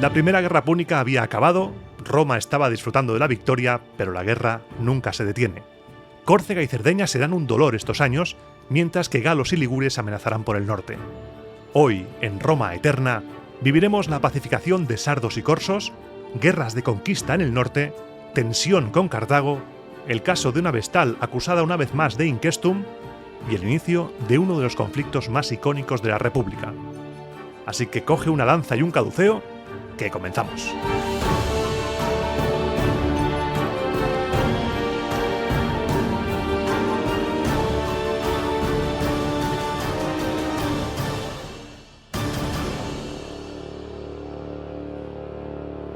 La primera guerra púnica había acabado, Roma estaba disfrutando de la victoria, pero la guerra nunca se detiene. Córcega y Cerdeña serán un dolor estos años, mientras que galos y ligures amenazarán por el norte. Hoy, en Roma Eterna, viviremos la pacificación de sardos y corsos, guerras de conquista en el norte, tensión con Cartago, el caso de una vestal acusada una vez más de inquestum y el inicio de uno de los conflictos más icónicos de la República. Así que coge una lanza y un caduceo, que comenzamos.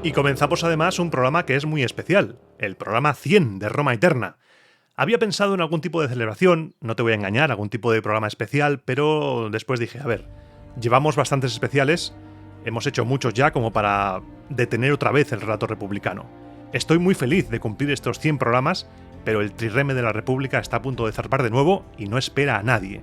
Y comenzamos además un programa que es muy especial, el programa 100 de Roma Eterna. Había pensado en algún tipo de celebración, no te voy a engañar, algún tipo de programa especial, pero después dije, a ver, llevamos bastantes especiales, hemos hecho muchos ya como para detener otra vez el relato republicano. Estoy muy feliz de cumplir estos 100 programas, pero el trirreme de la República está a punto de zarpar de nuevo y no espera a nadie.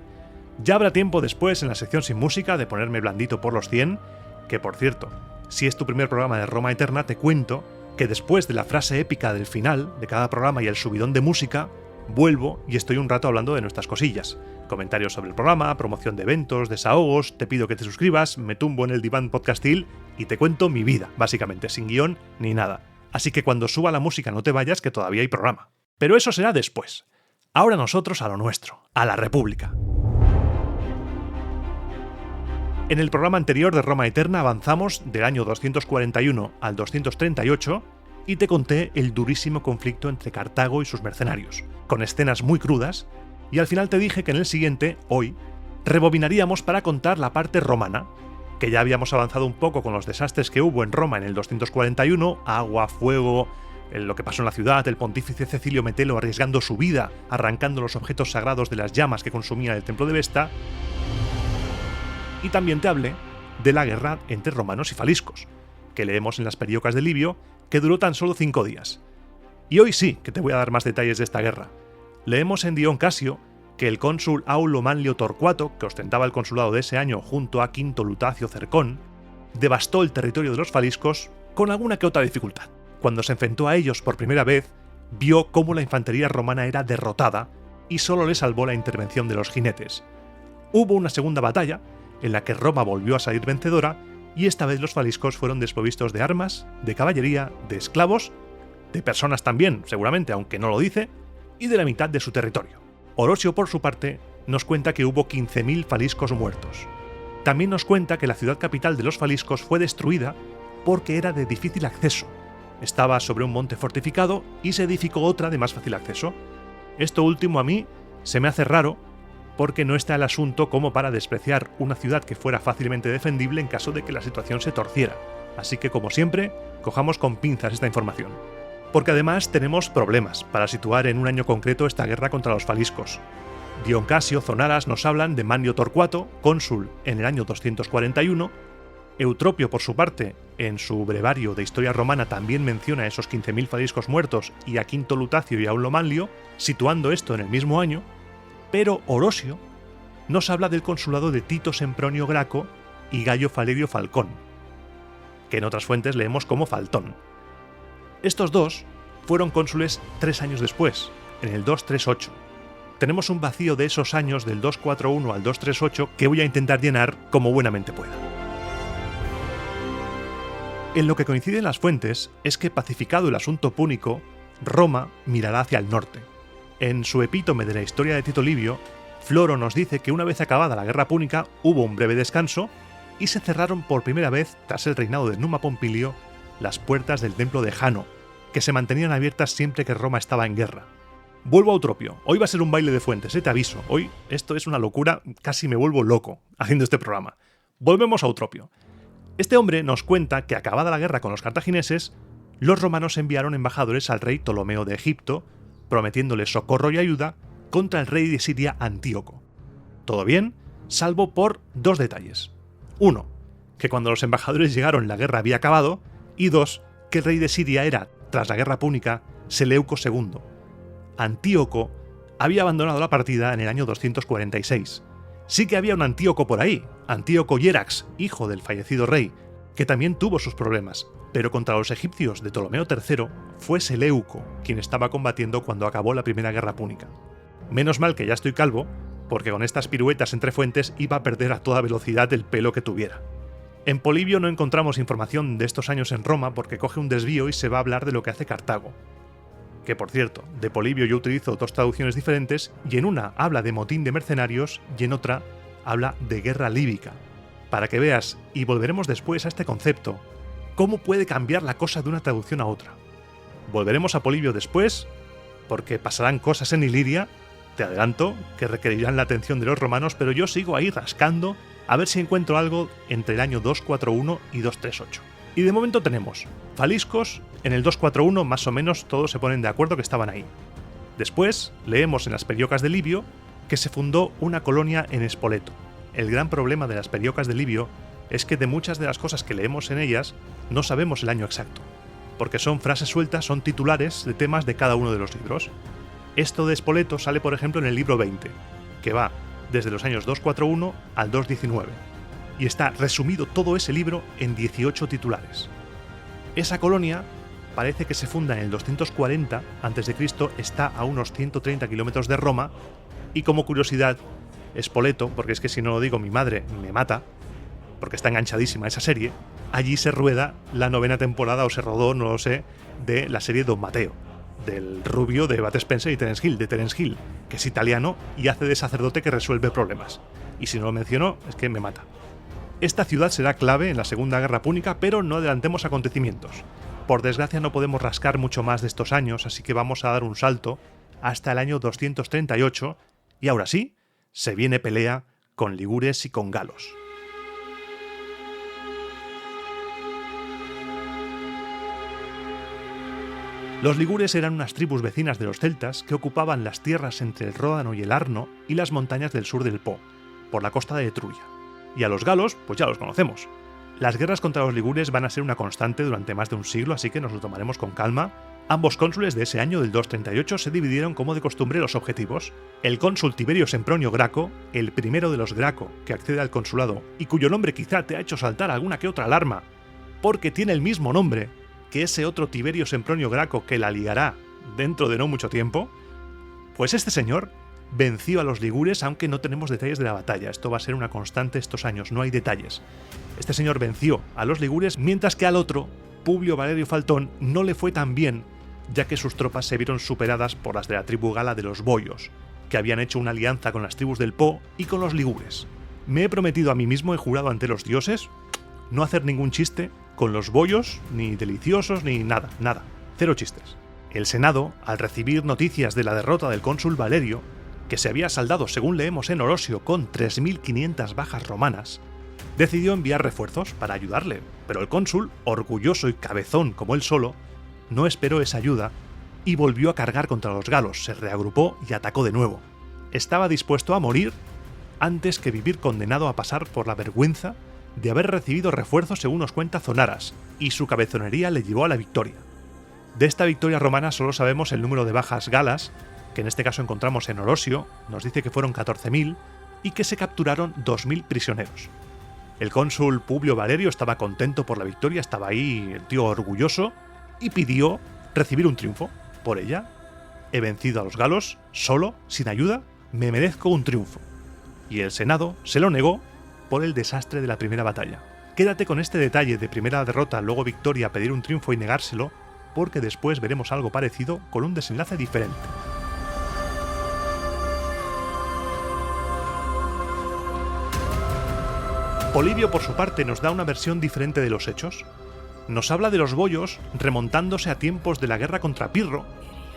Ya habrá tiempo después en la sección sin música de ponerme blandito por los 100, que por cierto, si es tu primer programa de Roma Eterna, te cuento que después de la frase épica del final de cada programa y el subidón de música, vuelvo y estoy un rato hablando de nuestras cosillas. Comentarios sobre el programa, promoción de eventos, desahogos, te pido que te suscribas, me tumbo en el diván podcastil y te cuento mi vida, básicamente, sin guión ni nada. Así que cuando suba la música no te vayas, que todavía hay programa. Pero eso será después. Ahora nosotros a lo nuestro, a la República. En el programa anterior de Roma Eterna avanzamos del año 241 al 238 y te conté el durísimo conflicto entre Cartago y sus mercenarios, con escenas muy crudas, y al final te dije que en el siguiente, hoy, rebobinaríamos para contar la parte romana, que ya habíamos avanzado un poco con los desastres que hubo en Roma en el 241, agua, fuego, lo que pasó en la ciudad, el pontífice Cecilio Metelo arriesgando su vida, arrancando los objetos sagrados de las llamas que consumía el templo de Vesta. Y también te hablé de la guerra entre romanos y faliscos, que leemos en las periódicas de Livio, que duró tan solo 5 días. Y hoy sí que te voy a dar más detalles de esta guerra. Leemos en Dion Casio que el cónsul Aulo Manlio Torcuato, que ostentaba el consulado de ese año junto a Quinto Lutacio Cercón, devastó el territorio de los faliscos con alguna que otra dificultad. Cuando se enfrentó a ellos por primera vez, vio cómo la infantería romana era derrotada y solo le salvó la intervención de los jinetes. Hubo una segunda batalla, en la que Roma volvió a salir vencedora, y esta vez los faliscos fueron desprovistos de armas, de caballería, de esclavos, de personas también, seguramente, aunque no lo dice, y de la mitad de su territorio. Orosio, por su parte, nos cuenta que hubo 15.000 faliscos muertos. También nos cuenta que la ciudad capital de los faliscos fue destruida porque era de difícil acceso. Estaba sobre un monte fortificado y se edificó otra de más fácil acceso. Esto último a mí se me hace raro, porque no está el asunto como para despreciar una ciudad que fuera fácilmente defendible en caso de que la situación se torciera. Así que, como siempre, cojamos con pinzas esta información. Porque además tenemos problemas para situar en un año concreto esta guerra contra los faliscos. Dion Casio, Zonaras nos hablan de Manlio Torcuato, cónsul en el año 241. Eutropio, por su parte, en su brevario de historia romana también menciona esos 15.000 faliscos muertos y a Quinto Lutacio y Aulo Manlio, situando esto en el mismo año. Pero Orosio nos habla del consulado de Tito Sempronio Graco y Gayo Falerio Falcón, que en otras fuentes leemos como Faltón. Estos dos fueron cónsules 3 años después, en el 238. Tenemos un vacío de esos años del 241 al 238 que voy a intentar llenar como buenamente pueda. En lo que coinciden las fuentes es que, pacificado el asunto púnico, Roma mirará hacia el norte. En su epítome de la historia de Tito Livio, Floro nos dice que una vez acabada la guerra púnica hubo un breve descanso y se cerraron por primera vez, tras el reinado de Numa Pompilio, las puertas del templo de Jano, que se mantenían abiertas siempre que Roma estaba en guerra. Vuelvo a Eutropio. Hoy va a ser un baile de fuentes, te aviso. Hoy esto es una locura, casi me vuelvo loco haciendo este programa. Volvemos a Eutropio. Este hombre nos cuenta que, acabada la guerra con los cartagineses, los romanos enviaron embajadores al rey Ptolomeo de Egipto, prometiéndole socorro y ayuda contra el rey de Siria Antíoco. Todo bien, salvo por 2 detalles. 1, que cuando los embajadores llegaron la guerra había acabado, y 2, que el rey de Siria era, tras la guerra púnica, Seleuco II. Antíoco había abandonado la partida en el año 246. Sí que había un Antíoco por ahí, Antíoco Hierax, hijo del fallecido rey, que también tuvo sus problemas, pero contra los egipcios de Ptolomeo III fue Seleuco quien estaba combatiendo cuando acabó la Primera Guerra Púnica. Menos mal que ya estoy calvo, porque con estas piruetas entre fuentes iba a perder a toda velocidad el pelo que tuviera. En Polibio no encontramos información de estos años en Roma porque coge un desvío y se va a hablar de lo que hace Cartago. Que por cierto, de Polibio yo utilizo dos traducciones diferentes y en una habla de motín de mercenarios y en otra habla de guerra líbica. Para que veas, y volveremos después a este concepto, cómo puede cambiar la cosa de una traducción a otra. Volveremos a Polibio después, porque pasarán cosas en Iliria, te adelanto, que requerirán la atención de los romanos, pero yo sigo ahí rascando a ver si encuentro algo entre el año 241 y 238. Y de momento tenemos Faliscos, en el 241 más o menos todos se ponen de acuerdo que estaban ahí. Después leemos en las Periocas de Livio que se fundó una colonia en Spoleto. El gran problema de las Periocas de Livio es que de muchas de las cosas que leemos en ellas no sabemos el año exacto, porque son frases sueltas, son titulares de temas de cada uno de los libros. Esto de Spoleto sale por ejemplo en el libro 20, que va desde los años 241 al 219, y está resumido todo ese libro en 18 titulares. Esa colonia parece que se funda en el 240 a.C., está a unos 130 kilómetros de Roma, y como curiosidad, Spoleto, porque es que si no lo digo mi madre me mata, porque está enganchadísima a esa serie, allí se rueda la 9ª temporada, o se rodó, no lo sé, de la serie Don Mateo, del rubio de Bud Spencer y Terence Hill, que es italiano y hace de sacerdote que resuelve problemas. Y si no lo menciono, es que me mata. Esta ciudad será clave en la Segunda Guerra Púnica, pero no adelantemos acontecimientos. Por desgracia no podemos rascar mucho más de estos años, así que vamos a dar un salto hasta el año 238, y ahora sí, se viene pelea con ligures y con galos. Los ligures eran unas tribus vecinas de los celtas que ocupaban las tierras entre el Ródano y el Arno y las montañas del sur del Po, por la costa de Etruria. Y a los galos, pues ya los conocemos. Las guerras contra los ligures van a ser una constante durante más de un siglo, así que nos lo tomaremos con calma. Ambos cónsules de ese año del 238 se dividieron como de costumbre los objetivos. El cónsul Tiberio Sempronio Graco, el primero de los Graco que accede al consulado y cuyo nombre quizá te ha hecho saltar alguna que otra alarma, porque tiene el mismo nombre que ese otro Tiberio Sempronio Graco que la liará dentro de no mucho tiempo, pues este señor venció a los ligures, aunque no tenemos detalles de la batalla. Esto va a ser una constante estos años, no hay detalles. Este señor venció a los ligures, mientras que al otro, Publio Valerio Faltón, no le fue tan bien, ya que sus tropas se vieron superadas por las de la tribu gala de los boios, que habían hecho una alianza con las tribus del Po y con los ligures. Me he prometido a mí mismo, he jurado ante los dioses, no hacer ningún chiste con los boios, ni deliciosos, ni nada. Cero chistes. El Senado, al recibir noticias de la derrota del cónsul Valerio, que se había saldado, según leemos en Orosio, con 3.500 bajas romanas, decidió enviar refuerzos para ayudarle, pero el cónsul, orgulloso y cabezón como él solo, no esperó esa ayuda y volvió a cargar contra los galos, se reagrupó y atacó de nuevo. Estaba dispuesto a morir antes que vivir condenado a pasar por la vergüenza de haber recibido refuerzos, según nos cuenta Zonaras, y su cabezonería le llevó a la victoria. De esta victoria romana solo sabemos el número de bajas galas, que en este caso encontramos en Orosio, nos dice que fueron 14.000, y que se capturaron 2.000 prisioneros. El cónsul Publio Valerio estaba contento por la victoria, estaba ahí el tío orgulloso, y pidió recibir un triunfo. Por ella, he vencido a los galos, solo, sin ayuda, me merezco un triunfo. Y el Senado se lo negó por el desastre de la primera batalla. Quédate con este detalle de primera derrota, luego victoria, pedir un triunfo y negárselo, porque después veremos algo parecido con un desenlace diferente. Polibio, por su parte, nos da una versión diferente de los hechos. Nos habla de los boios remontándose a tiempos de la guerra contra Pirro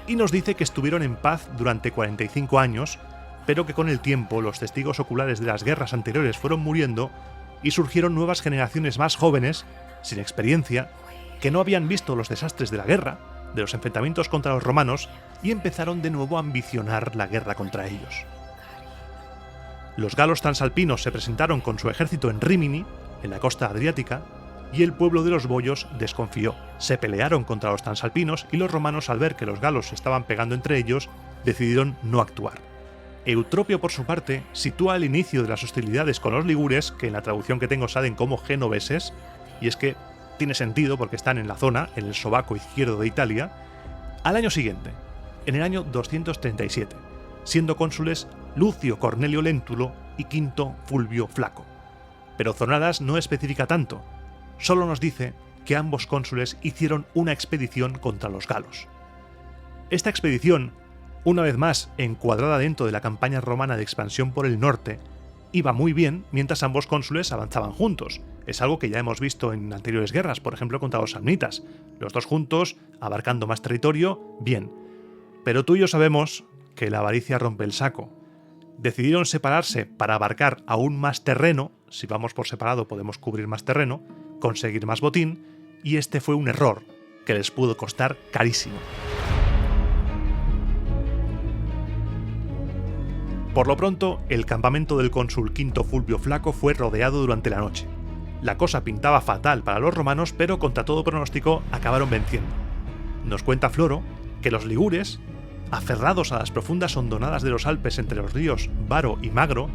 y nos dice que estuvieron en paz durante 45 años, pero que con el tiempo los testigos oculares de las guerras anteriores fueron muriendo y surgieron nuevas generaciones más jóvenes, sin experiencia, que no habían visto los desastres de la guerra, de los enfrentamientos contra los romanos, y empezaron de nuevo a ambicionar la guerra contra ellos. Los galos transalpinos se presentaron con su ejército en Rímini, en la costa adriática, y el pueblo de los boios desconfió. Se pelearon contra los transalpinos y los romanos, al ver que los galos se estaban pegando entre ellos, decidieron no actuar. Eutropio, por su parte, sitúa el inicio de las hostilidades con los ligures, que en la traducción que tengo salen como genoveses, y es que tiene sentido porque están en la zona, en el sobaco izquierdo de Italia, al año siguiente, en el año 237, siendo cónsules Lucio Cornelio Léntulo y Quinto Fulvio Flaco. Pero Zonaras no especifica tanto, solo nos dice que ambos cónsules hicieron una expedición contra los galos. Esta expedición, una vez más encuadrada dentro de la campaña romana de expansión por el norte, iba muy bien mientras ambos cónsules avanzaban juntos. Es algo que ya hemos visto en anteriores guerras, por ejemplo contra los samnitas. Los dos juntos, abarcando más territorio, bien. Pero tú y yo sabemos que la avaricia rompe el saco. Decidieron separarse para abarcar aún más terreno. Si vamos por separado podemos cubrir más terreno, conseguir más botín, y este fue un error que les pudo costar carísimo. Por lo pronto, el campamento del cónsul Quinto Fulvio Flaco fue rodeado durante la noche. La cosa pintaba fatal para los romanos, pero contra todo pronóstico acabaron venciendo. Nos cuenta Floro que los ligures, aferrados a las profundas hondonadas de los Alpes entre los ríos Varo y Magro,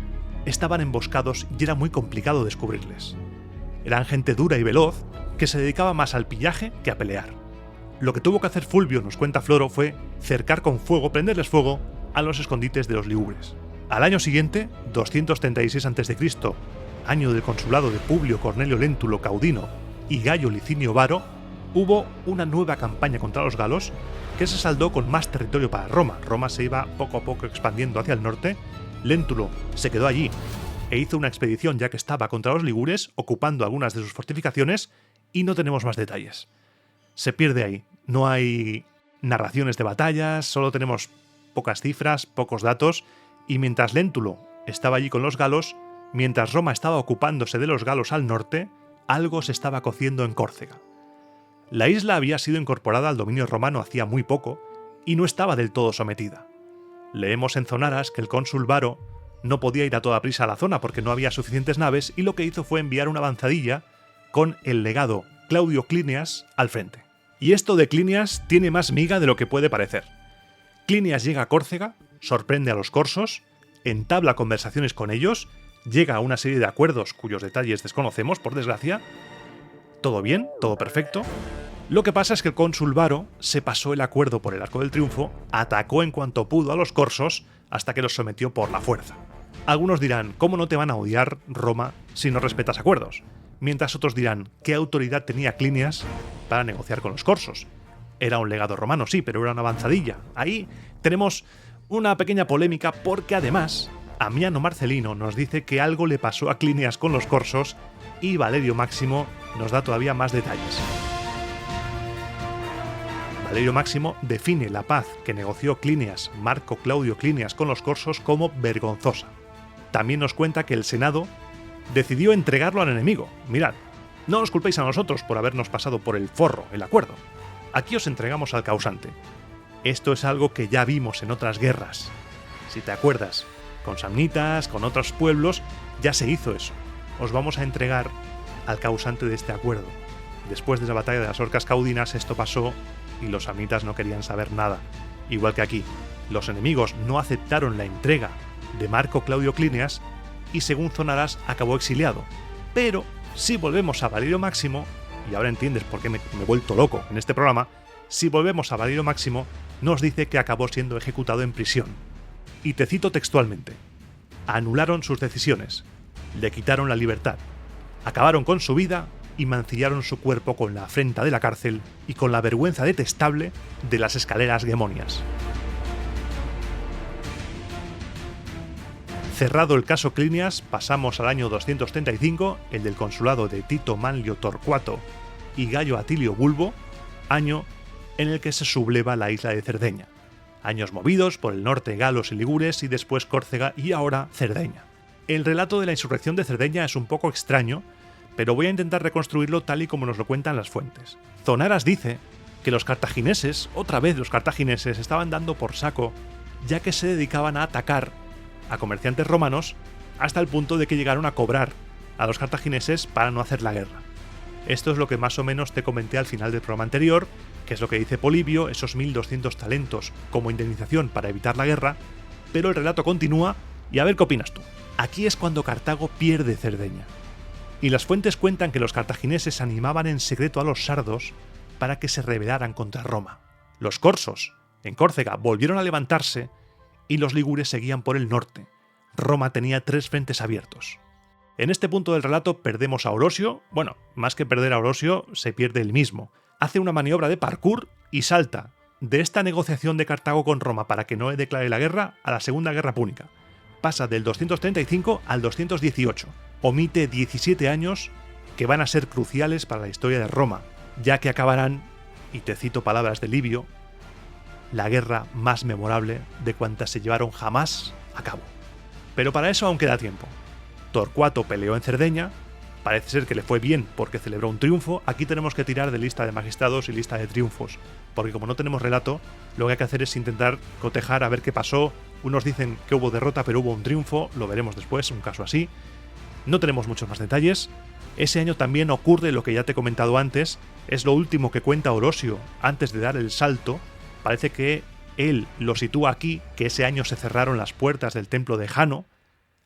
estaban emboscados y era muy complicado descubrirles. Eran gente dura y veloz que se dedicaba más al pillaje que a pelear. Lo que tuvo que hacer Fulvio, nos cuenta Floro, fue cercar con fuego, prenderles fuego a los escondites de los ligures. Al año siguiente, 236 a.C., año del consulado de Publio Cornelio Léntulo Caudino y Gayo Licinio Varo, hubo una nueva campaña contra los galos que se saldó con más territorio para Roma. Roma se iba poco a poco expandiendo hacia el norte. Léntulo se quedó allí e hizo una expedición ya que estaba contra los ligures, ocupando algunas de sus fortificaciones, y no tenemos más detalles. Se pierde ahí. No hay narraciones de batallas, solo tenemos pocas cifras, pocos datos, y mientras Léntulo estaba allí con los galos, mientras Roma estaba ocupándose de los galos al norte, algo se estaba cociendo en Córcega. La isla había sido incorporada al dominio romano hacía muy poco y no estaba del todo sometida. Leemos en Zonaras que el cónsul Varo no podía ir a toda prisa a la zona porque no había suficientes naves, y lo que hizo fue enviar una avanzadilla con el legado Claudio Clíneas al frente. Y esto de Clíneas tiene más miga de lo que puede parecer. Clíneas llega a Córcega, sorprende a los corsos, entabla conversaciones con ellos, llega a una serie de acuerdos cuyos detalles desconocemos, por desgracia. Todo bien, todo perfecto. Lo que pasa es que el cónsul Varo se pasó el acuerdo por el Arco del Triunfo, atacó en cuanto pudo a los corsos hasta que los sometió por la fuerza. Algunos dirán, ¿cómo no te van a odiar, Roma, si no respetas acuerdos? Mientras otros dirán, ¿qué autoridad tenía Clíneas para negociar con los corsos? Era un legado romano, sí, pero era una avanzadilla. Ahí tenemos una pequeña polémica porque además Amiano Marcelino nos dice que algo le pasó a Clíneas con los corsos y Valerio Máximo nos da todavía más detalles. Valerio Máximo define la paz que negoció Clíneas, Marco Claudio Clíneas, con los corsos como vergonzosa. También nos cuenta que el Senado decidió entregarlo al enemigo. Mirad, no os culpéis a nosotros por habernos pasado por el forro el acuerdo. Aquí os entregamos al causante. Esto es algo que ya vimos en otras guerras. Si te acuerdas, con samnitas, con otros pueblos, ya se hizo eso. Os vamos a entregar al causante de este acuerdo. Después de la batalla de las Orcas Caudinas, esto pasó y los samnitas no querían saber nada. Igual que aquí, los enemigos no aceptaron la entrega de Marco Claudio Clíneas y según Zonaras acabó exiliado. Pero si volvemos a Valerio Máximo, y ahora entiendes por qué me he vuelto loco en este programa, si volvemos a Valerio Máximo, nos dice que acabó siendo ejecutado en prisión. Y te cito textualmente: anularon sus decisiones, le quitaron la libertad, acabaron con su vida y mancillaron su cuerpo con la afrenta de la cárcel y con la vergüenza detestable de las escaleras gemonias. Cerrado el caso Clíneas, pasamos al año 235, el del consulado de Tito Manlio Torcuato y Gayo Atilio Bulbo, año en el que se subleva la isla de Cerdeña. Años movidos por el norte galos y ligures y después Córcega y ahora Cerdeña. El relato de la insurrección de Cerdeña es un poco extraño, pero voy a intentar reconstruirlo tal y como nos lo cuentan las fuentes. Zonaras dice que los cartagineses, otra vez los cartagineses, estaban dando por saco, ya que se dedicaban a atacar a comerciantes romanos hasta el punto de que llegaron a cobrar a los cartagineses para no hacer la guerra. Esto es lo que más o menos te comenté al final del programa anterior, que es lo que dice Polibio, esos 1.200 talentos como indemnización para evitar la guerra, pero el relato continúa y a ver qué opinas tú. Aquí es cuando Cartago pierde Cerdeña. y las fuentes cuentan que los cartagineses animaban en secreto a los sardos para que se rebelaran contra Roma. Los corsos, en Córcega, volvieron a levantarse y los ligures seguían por el norte. Roma tenía 3 frentes abiertos. En este punto del relato perdemos a Orosio. Bueno, más que perder a Orosio, se pierde él mismo. Hace una maniobra de parkour y salta de esta negociación de Cartago con Roma para que no declare la guerra a la Segunda Guerra Púnica. Pasa del 235 al 218. Omite 17 años que van a ser cruciales para la historia de Roma, ya que acabarán, y te cito palabras de Livio, la guerra más memorable de cuantas se llevaron jamás a cabo. Pero para eso aún queda tiempo. Torcuato peleó en Cerdeña, parece ser que le fue bien porque celebró un triunfo. Aquí tenemos que tirar de lista de magistrados y lista de triunfos, porque como no tenemos relato, lo que hay que hacer es intentar cotejar a ver qué pasó. Unos dicen que hubo derrota pero hubo un triunfo, lo veremos después, un caso así. No tenemos muchos más detalles. Ese año también ocurre lo que ya te he comentado antes, es lo último que cuenta Orosio antes de dar el salto. Parece que él lo sitúa aquí, que ese año se cerraron las puertas del templo de Jano,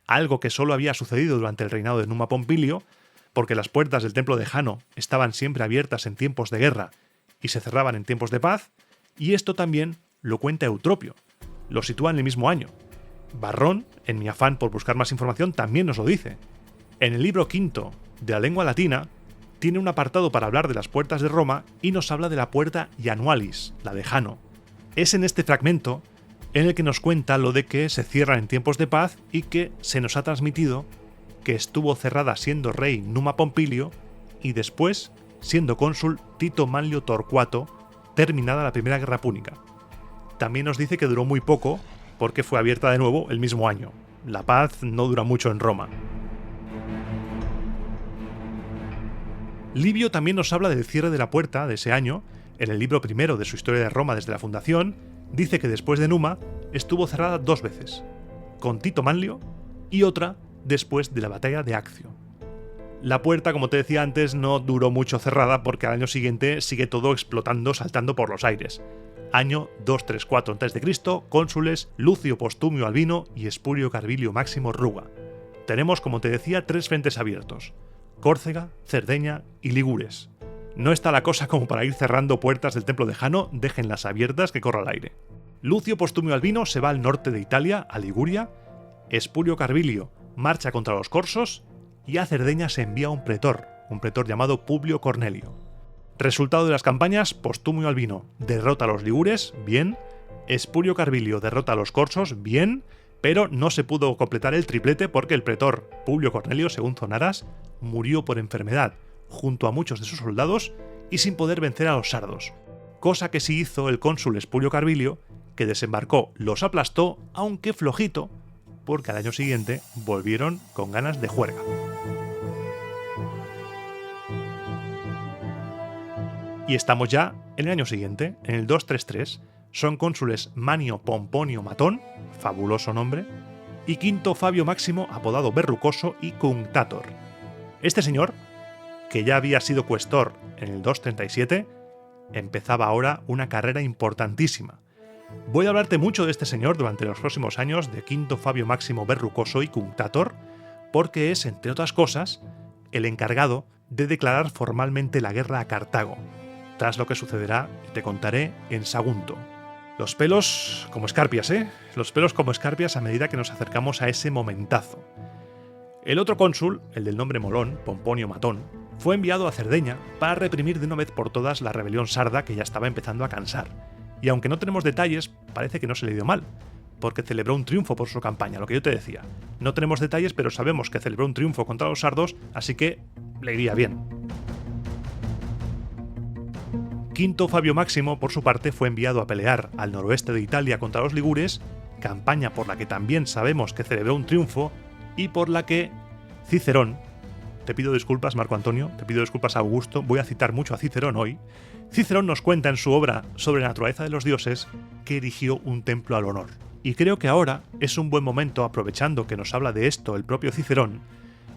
algo que solo había sucedido durante el reinado de Numa Pompilio, porque las puertas del templo de Jano estaban siempre abiertas en tiempos de guerra y se cerraban en tiempos de paz, y esto también lo cuenta Eutropio, lo sitúa en el mismo año. Varrón, en mi afán por buscar más información, también nos lo dice. En el libro quinto de la lengua latina, tiene un apartado para hablar de las puertas de Roma y nos habla de la puerta Janualis, la de Jano. Es en este fragmento en el que nos cuenta lo de que se cierran en tiempos de paz y que se nos ha transmitido que estuvo cerrada siendo rey Numa Pompilio y después siendo cónsul Tito Manlio Torcuato, terminada la Primera Guerra Púnica. También nos dice que duró muy poco porque fue abierta de nuevo el mismo año. La paz no dura mucho en Roma. Livio también nos habla del cierre de la puerta de ese año. En el libro primero de su historia de Roma desde la fundación, dice que después de Numa estuvo cerrada 2 veces, con Tito Manlio y otra después de la batalla de Accio. La puerta, como te decía antes, no duró mucho cerrada porque al año siguiente sigue todo explotando, saltando por los aires. Año 234 a.C., cónsules Lucio Postumio Albino y Espurio Carvilio Máximo Ruga. Tenemos, como te decía, 3 frentes abiertos: Córcega, Cerdeña y Ligures. No está la cosa como para ir cerrando puertas del templo de Jano, déjenlas abiertas que corra el aire. Lucio Postumio Albino se va al norte de Italia, a Liguria. Espurio Carvilio marcha contra los corsos y a Cerdeña se envía un pretor llamado Publio Cornelio. Resultado de las campañas: Postumio Albino derrota a los ligures, bien. Espurio Carvilio derrota a los corsos, bien. Pero no se pudo completar el triplete porque el pretor Publio Cornelio, según Zonaras, murió por enfermedad junto a muchos de sus soldados y sin poder vencer a los sardos. Cosa que sí hizo el cónsul Espurio Carvilio, que desembarcó, los aplastó, aunque flojito, porque al año siguiente volvieron con ganas de juerga. Y estamos ya en el año siguiente, en el 233, son cónsules Manio Pomponio Matón, fabuloso nombre, y Quinto Fabio Máximo, apodado Verrucoso, y Cunctator. Este señor, que ya había sido cuestor en el 237, empezaba ahora una carrera importantísima. Voy a hablarte mucho de este señor durante los próximos años, de Quinto Fabio Máximo Verrucoso y Cunctator, porque es, entre otras cosas, el encargado de declarar formalmente la guerra a Cartago, tras lo que sucederá, y te contaré, en Sagunto. Los pelos como escarpias, ¿eh? Los pelos como escarpias a medida que nos acercamos a ese momentazo. El otro cónsul, el del nombre Molón, Pomponio Matón, fue enviado a Cerdeña para reprimir de una vez por todas la rebelión sarda que ya estaba empezando a cansar. Y aunque no tenemos detalles, parece que no se le dio mal, porque celebró un triunfo por su campaña, lo que yo te decía. No tenemos detalles, pero sabemos que celebró un triunfo contra los sardos, así que le iría bien. Quinto Fabio Máximo, por su parte, fue enviado a pelear al noroeste de Italia contra los ligures, campaña por la que también sabemos que celebró un triunfo y por la que Cicerón, te pido disculpas Marco Antonio, te pido disculpas Augusto, voy a citar mucho a Cicerón hoy, Cicerón nos cuenta en su obra sobre la naturaleza de los dioses que erigió un templo al honor. Y creo que ahora es un buen momento, aprovechando que nos habla de esto el propio Cicerón,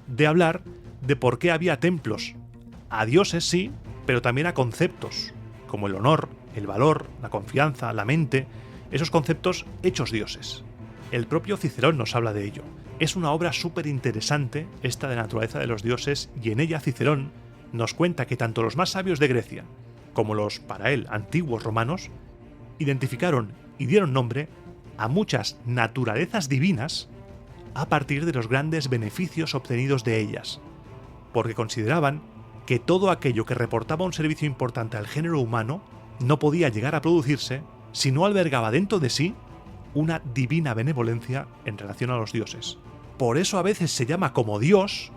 de hablar de por qué había templos a dioses, sí, pero también a conceptos, como el honor, el valor, la confianza, la mente, esos conceptos hechos dioses. El propio Cicerón nos habla de ello. Es una obra súper interesante esta de la naturaleza de los dioses, y en ella Cicerón nos cuenta que tanto los más sabios de Grecia como los, para él, antiguos romanos, identificaron y dieron nombre a muchas naturalezas divinas a partir de los grandes beneficios obtenidos de ellas, porque consideraban que todo aquello que reportaba un servicio importante al género humano no podía llegar a producirse si no albergaba dentro de sí una divina benevolencia en relación a los dioses. Por eso a veces se llama como Dios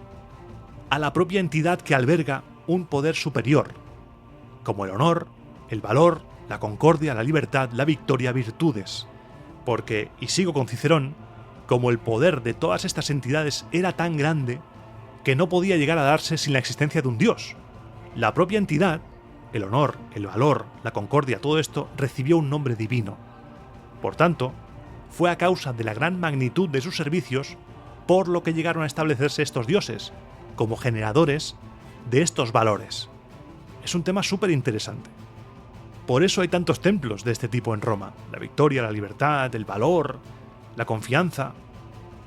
a la propia entidad que alberga un poder superior, como el honor, el valor, la concordia, la libertad, la victoria, virtudes. Porque, y sigo con Cicerón, como el poder de todas estas entidades era tan grande que no podía llegar a darse sin la existencia de un dios. La propia entidad, el honor, el valor, la concordia, todo esto recibió un nombre divino. Por tanto, fue a causa de la gran magnitud de sus servicios por lo que llegaron a establecerse estos dioses, como generadores de estos valores. Es un tema súper interesante. Por eso hay tantos templos de este tipo en Roma: la victoria, la libertad, el valor, la confianza,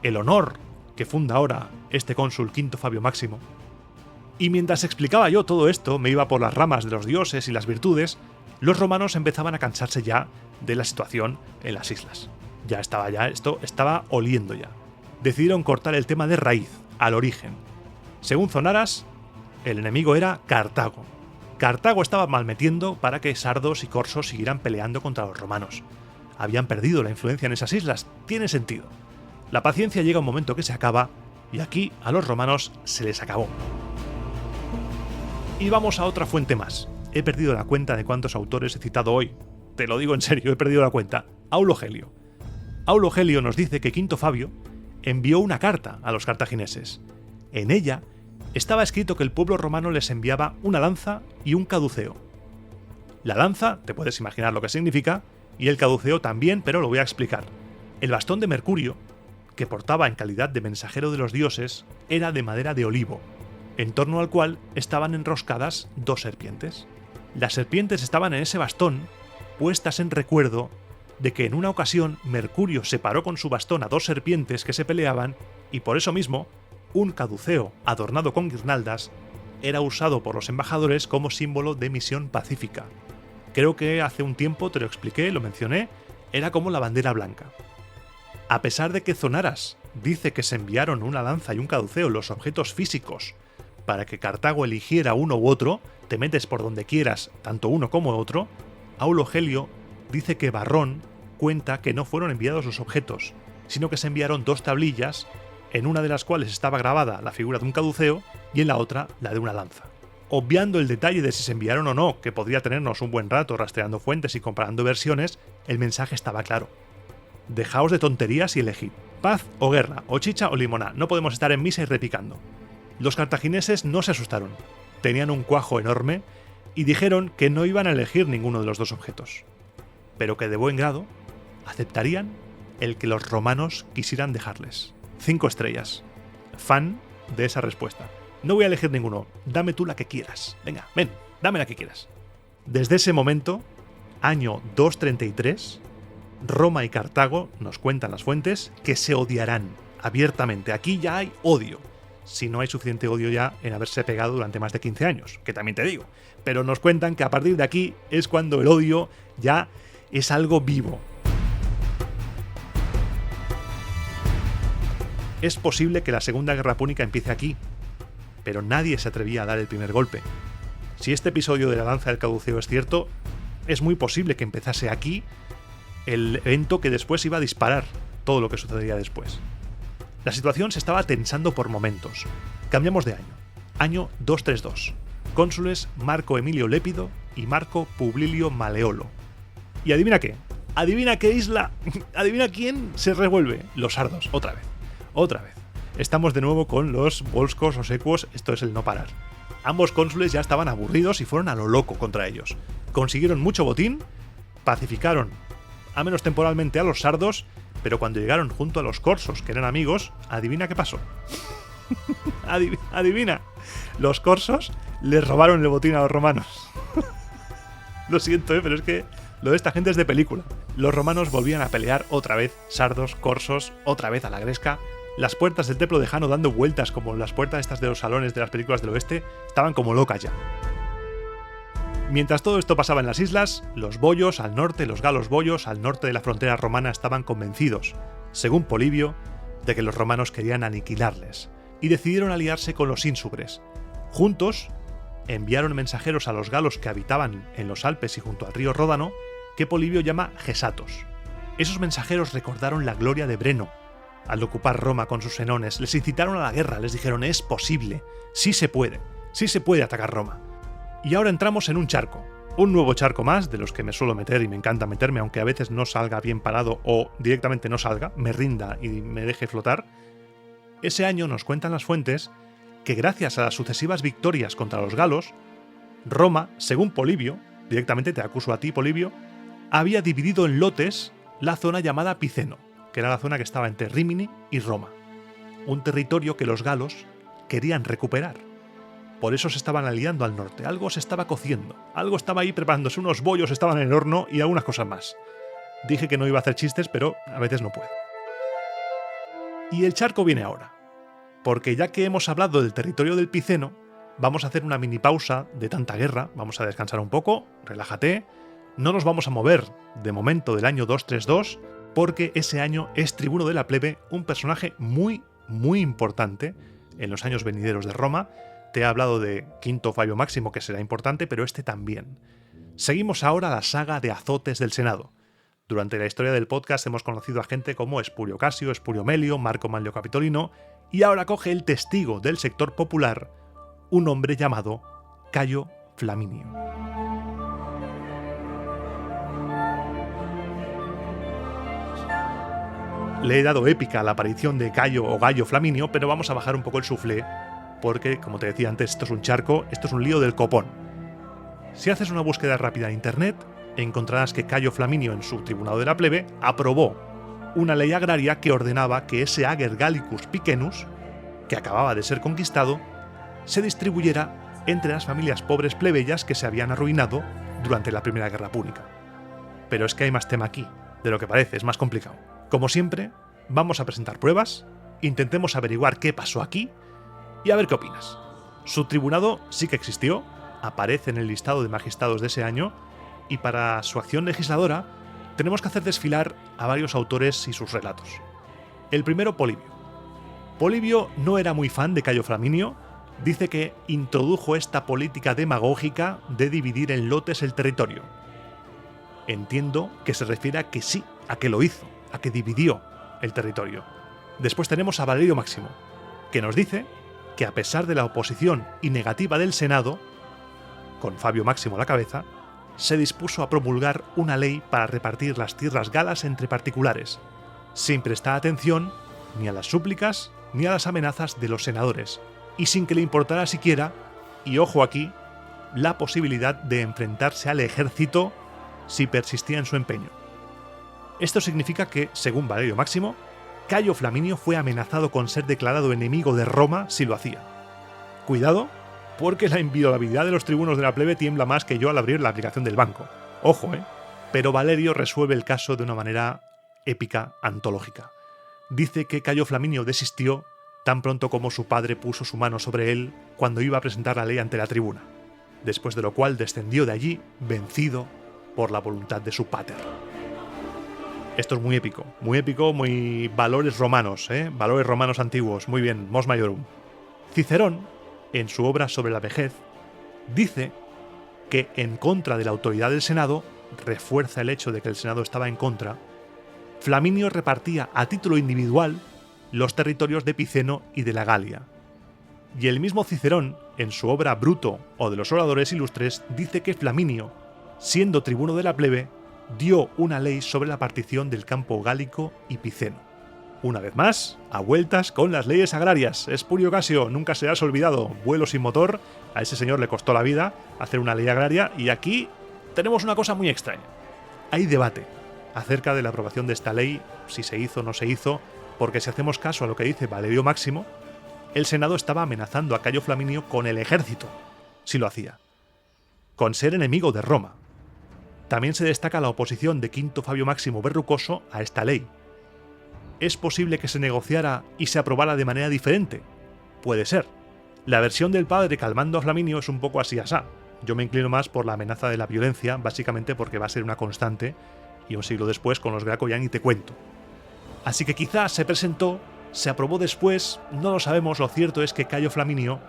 el honor, que funda ahora este cónsul Quinto Fabio Máximo. Y mientras explicaba yo todo esto, me iba por las ramas de los dioses y las virtudes, los romanos empezaban a cansarse ya de la situación en las islas. Esto estaba oliendo ya. Decidieron cortar el tema de raíz, al origen. Según Zonaras, el enemigo era Cartago. Cartago estaba malmetiendo para que sardos y corsos siguieran peleando contra los romanos. Habían perdido la influencia en esas islas. Tiene sentido. La paciencia llega un momento que se acaba, y aquí a los romanos se les acabó. Y vamos a otra fuente más. He perdido la cuenta de cuántos autores he citado hoy. Te lo digo en serio, he perdido la cuenta. Aulo Gelio. Aulo Gelio nos dice que Quinto Fabio envió una carta a los cartagineses. En ella estaba escrito que el pueblo romano les enviaba una lanza y un caduceo. La lanza, te puedes imaginar lo que significa, y el caduceo también, pero lo voy a explicar. El bastón de Mercurio, que portaba en calidad de mensajero de los dioses, era de madera de olivo, en torno al cual estaban enroscadas dos serpientes. Las serpientes estaban en ese bastón, puestas en recuerdo de que en una ocasión Mercurio separó con su bastón a dos serpientes que se peleaban, y por eso mismo, un caduceo adornado con guirnaldas era usado por los embajadores como símbolo de misión pacífica. Creo que hace un tiempo te lo expliqué, lo mencioné, era como la bandera blanca. A pesar de que Zonaras dice que se enviaron una lanza y un caduceo, los objetos físicos, para que Cartago eligiera uno u otro, te metes por donde quieras, tanto uno como otro, Aulo Gelio dice que Varrón cuenta que no fueron enviados los objetos, sino que se enviaron dos tablillas, en una de las cuales estaba grabada la figura de un caduceo y en la otra la de una lanza. Obviando el detalle de si se enviaron o no, que podría tenernos un buen rato rastreando fuentes y comparando versiones, el mensaje estaba claro. Dejaos de tonterías y elegid. Paz o guerra, o chicha o limona, no podemos estar en misa y repicando. Los cartagineses no se asustaron, tenían un cuajo enorme y dijeron que no iban a elegir ninguno de los dos objetos, pero que de buen grado aceptarían el que los romanos quisieran dejarles. 5 estrellas. Fan de esa respuesta. No voy a elegir ninguno, dame tú la que quieras. Venga, ven, dame la que quieras. Desde ese momento, año 233, Roma y Cartago, nos cuentan las fuentes, que se odiarán abiertamente. Aquí ya hay odio. Si no hay suficiente odio ya en haberse pegado durante más de 15 años, que también te digo. Pero nos cuentan que a partir de aquí es cuando el odio ya es algo vivo. Es posible que la Segunda Guerra Púnica empiece aquí, pero nadie se atrevía a dar el primer golpe. Si este episodio de la lanza del caduceo es cierto, es muy posible que empezase aquí el evento que después iba a disparar todo lo que sucedería después. La situación se estaba tensando por momentos. Cambiamos de año. Año 232. Cónsules Marco Emilio Lépido y Marco Publilio Maleolo. ¿Y adivina qué? ¿Adivina qué isla? ¿Adivina quién se revuelve? Los sardos, otra vez. Otra vez. Estamos de nuevo con los volscos o secuos, esto es el no parar. Ambos cónsules ya estaban aburridos y fueron a lo loco contra ellos. Consiguieron mucho botín, pacificaron, a menos temporalmente, a los sardos, pero cuando llegaron junto a los corsos, que eran amigos, adivina qué pasó. Adivina. Los corsos les robaron el botín a los romanos. Lo siento, pero es que lo de esta gente es de película. Los romanos volvían a pelear otra vez, sardos, corsos, otra vez a la gresca, Las puertas del templo de Jano dando vueltas como las puertas estas de los salones de las películas del oeste estaban como locas ya. Mientras todo esto pasaba en las islas, los boyos al norte, los galos boyos al norte de la frontera romana estaban convencidos, según Polibio, de que los romanos querían aniquilarles, y decidieron aliarse con los ínsubres. Juntos, enviaron mensajeros a los galos que habitaban en los Alpes y junto al río Ródano, que Polibio llama gesatos. Esos mensajeros recordaron la gloria de Breno al ocupar Roma con sus senones, les incitaron a la guerra, les dijeron: es posible, sí se puede atacar Roma. Y ahora entramos en un charco, un nuevo charco más, de los que me suelo meter y me encanta meterme, aunque a veces no salga bien parado o directamente no salga, me rinda y me deje flotar. Ese año nos cuentan las fuentes que gracias a las sucesivas victorias contra los galos, Roma, según Polibio, directamente te acuso a ti, Polibio, había dividido en lotes la zona llamada Piceno, que era la zona que estaba entre Rímini y Roma, un territorio que los galos querían recuperar. Por eso se estaban aliando al norte, algo se estaba cociendo, algo estaba ahí preparándose, unos bollos estaban en el horno y algunas cosas más. Dije que no iba a hacer chistes, pero a veces no puedo. Y el charco viene ahora, porque ya que hemos hablado del territorio del Piceno, vamos a hacer una mini pausa de tanta guerra, vamos a descansar un poco, relájate, no nos vamos a mover de momento del año 232, porque ese año es tribuno de la plebe, un personaje muy, muy importante en los años venideros de Roma. Te he hablado de Quinto Fabio Máximo, que será importante, pero este también. Seguimos ahora la saga de azotes del Senado. Durante la historia del podcast hemos conocido a gente como Espurio Casio, Espurio Melio, Marco Manlio Capitolino, y ahora coge el testigo del sector popular, un hombre llamado Cayo Flaminio. Le he dado épica a la aparición de Cayo o Gallo Flaminio, pero vamos a bajar un poco el suflé, porque, como te decía antes, esto es un charco, esto es un lío del copón. Si haces una búsqueda rápida en internet, encontrarás que Cayo Flaminio, en su Tribunado de la Plebe, aprobó una ley agraria que ordenaba que ese Ager Gallicus Picenus, que acababa de ser conquistado, se distribuyera entre las familias pobres plebeyas que se habían arruinado durante la Primera Guerra Púnica. Pero es que hay más tema aquí, de lo que parece, es más complicado. Como siempre, vamos a presentar pruebas, intentemos averiguar qué pasó aquí y a ver qué opinas. Su tribunado sí que existió, aparece en el listado de magistrados de ese año, y para su acción legisladora tenemos que hacer desfilar a varios autores y sus relatos. El primero, Polibio. Polibio no era muy fan de Cayo Flaminio, dice que introdujo esta política demagógica de dividir en lotes el territorio. Entiendo que se refiere a que sí, a que lo hizo, a que dividió el territorio. Después tenemos a Valerio Máximo, que nos dice que a pesar de la oposición y negativa del Senado, con Fabio Máximo a la cabeza, se dispuso a promulgar una ley para repartir las tierras galas entre particulares, sin prestar atención ni a las súplicas ni a las amenazas de los senadores, y sin que le importara siquiera, y ojo aquí, la posibilidad de enfrentarse al ejército si persistía en su empeño. Esto significa que, según Valerio Máximo, Cayo Flaminio fue amenazado con ser declarado enemigo de Roma si lo hacía. Cuidado, porque la inviolabilidad de los tribunos de la plebe tiembla más que yo al abrir la aplicación del banco. Ojo, Pero Valerio resuelve el caso de una manera épica, antológica. Dice que Cayo Flaminio desistió tan pronto como su padre puso su mano sobre él cuando iba a presentar la ley ante la tribuna, después de lo cual descendió de allí vencido por la voluntad de su pater. Esto es muy épico, muy valores romanos, valores romanos antiguos, muy bien, mos maiorum. Cicerón, en su obra sobre la vejez, dice que en contra de la autoridad del Senado, refuerza el hecho de que el Senado estaba en contra, Flaminio repartía a título individual los territorios de Piceno y de la Galia. Y el mismo Cicerón, en su obra Bruto o de los oradores ilustres, dice que Flaminio, siendo tribuno de la plebe, dio una ley sobre la partición del campo gálico y piceno. Una vez más, a vueltas con las leyes agrarias. Espurio Casio, nunca serás olvidado, vuelo sin motor, a ese señor le costó la vida hacer una ley agraria, y aquí tenemos una cosa muy extraña. Hay debate acerca de la aprobación de esta ley, si se hizo o no se hizo, porque si hacemos caso a lo que dice Valerio Máximo, el Senado estaba amenazando a Cayo Flaminio con el ejército, si lo hacía, con ser enemigo de Roma. También se destaca la oposición de Quinto Fabio Máximo Verrucoso a esta ley. ¿Es posible que se negociara y se aprobara de manera diferente? Puede ser. La versión del padre calmando a Flaminio es un poco así asá. Yo me inclino más por la amenaza de la violencia, básicamente porque va a ser una constante, y un siglo después con los Graco ya ni te cuento. Así que quizás se presentó, se aprobó después, no lo sabemos, lo cierto es que Cayo Flaminio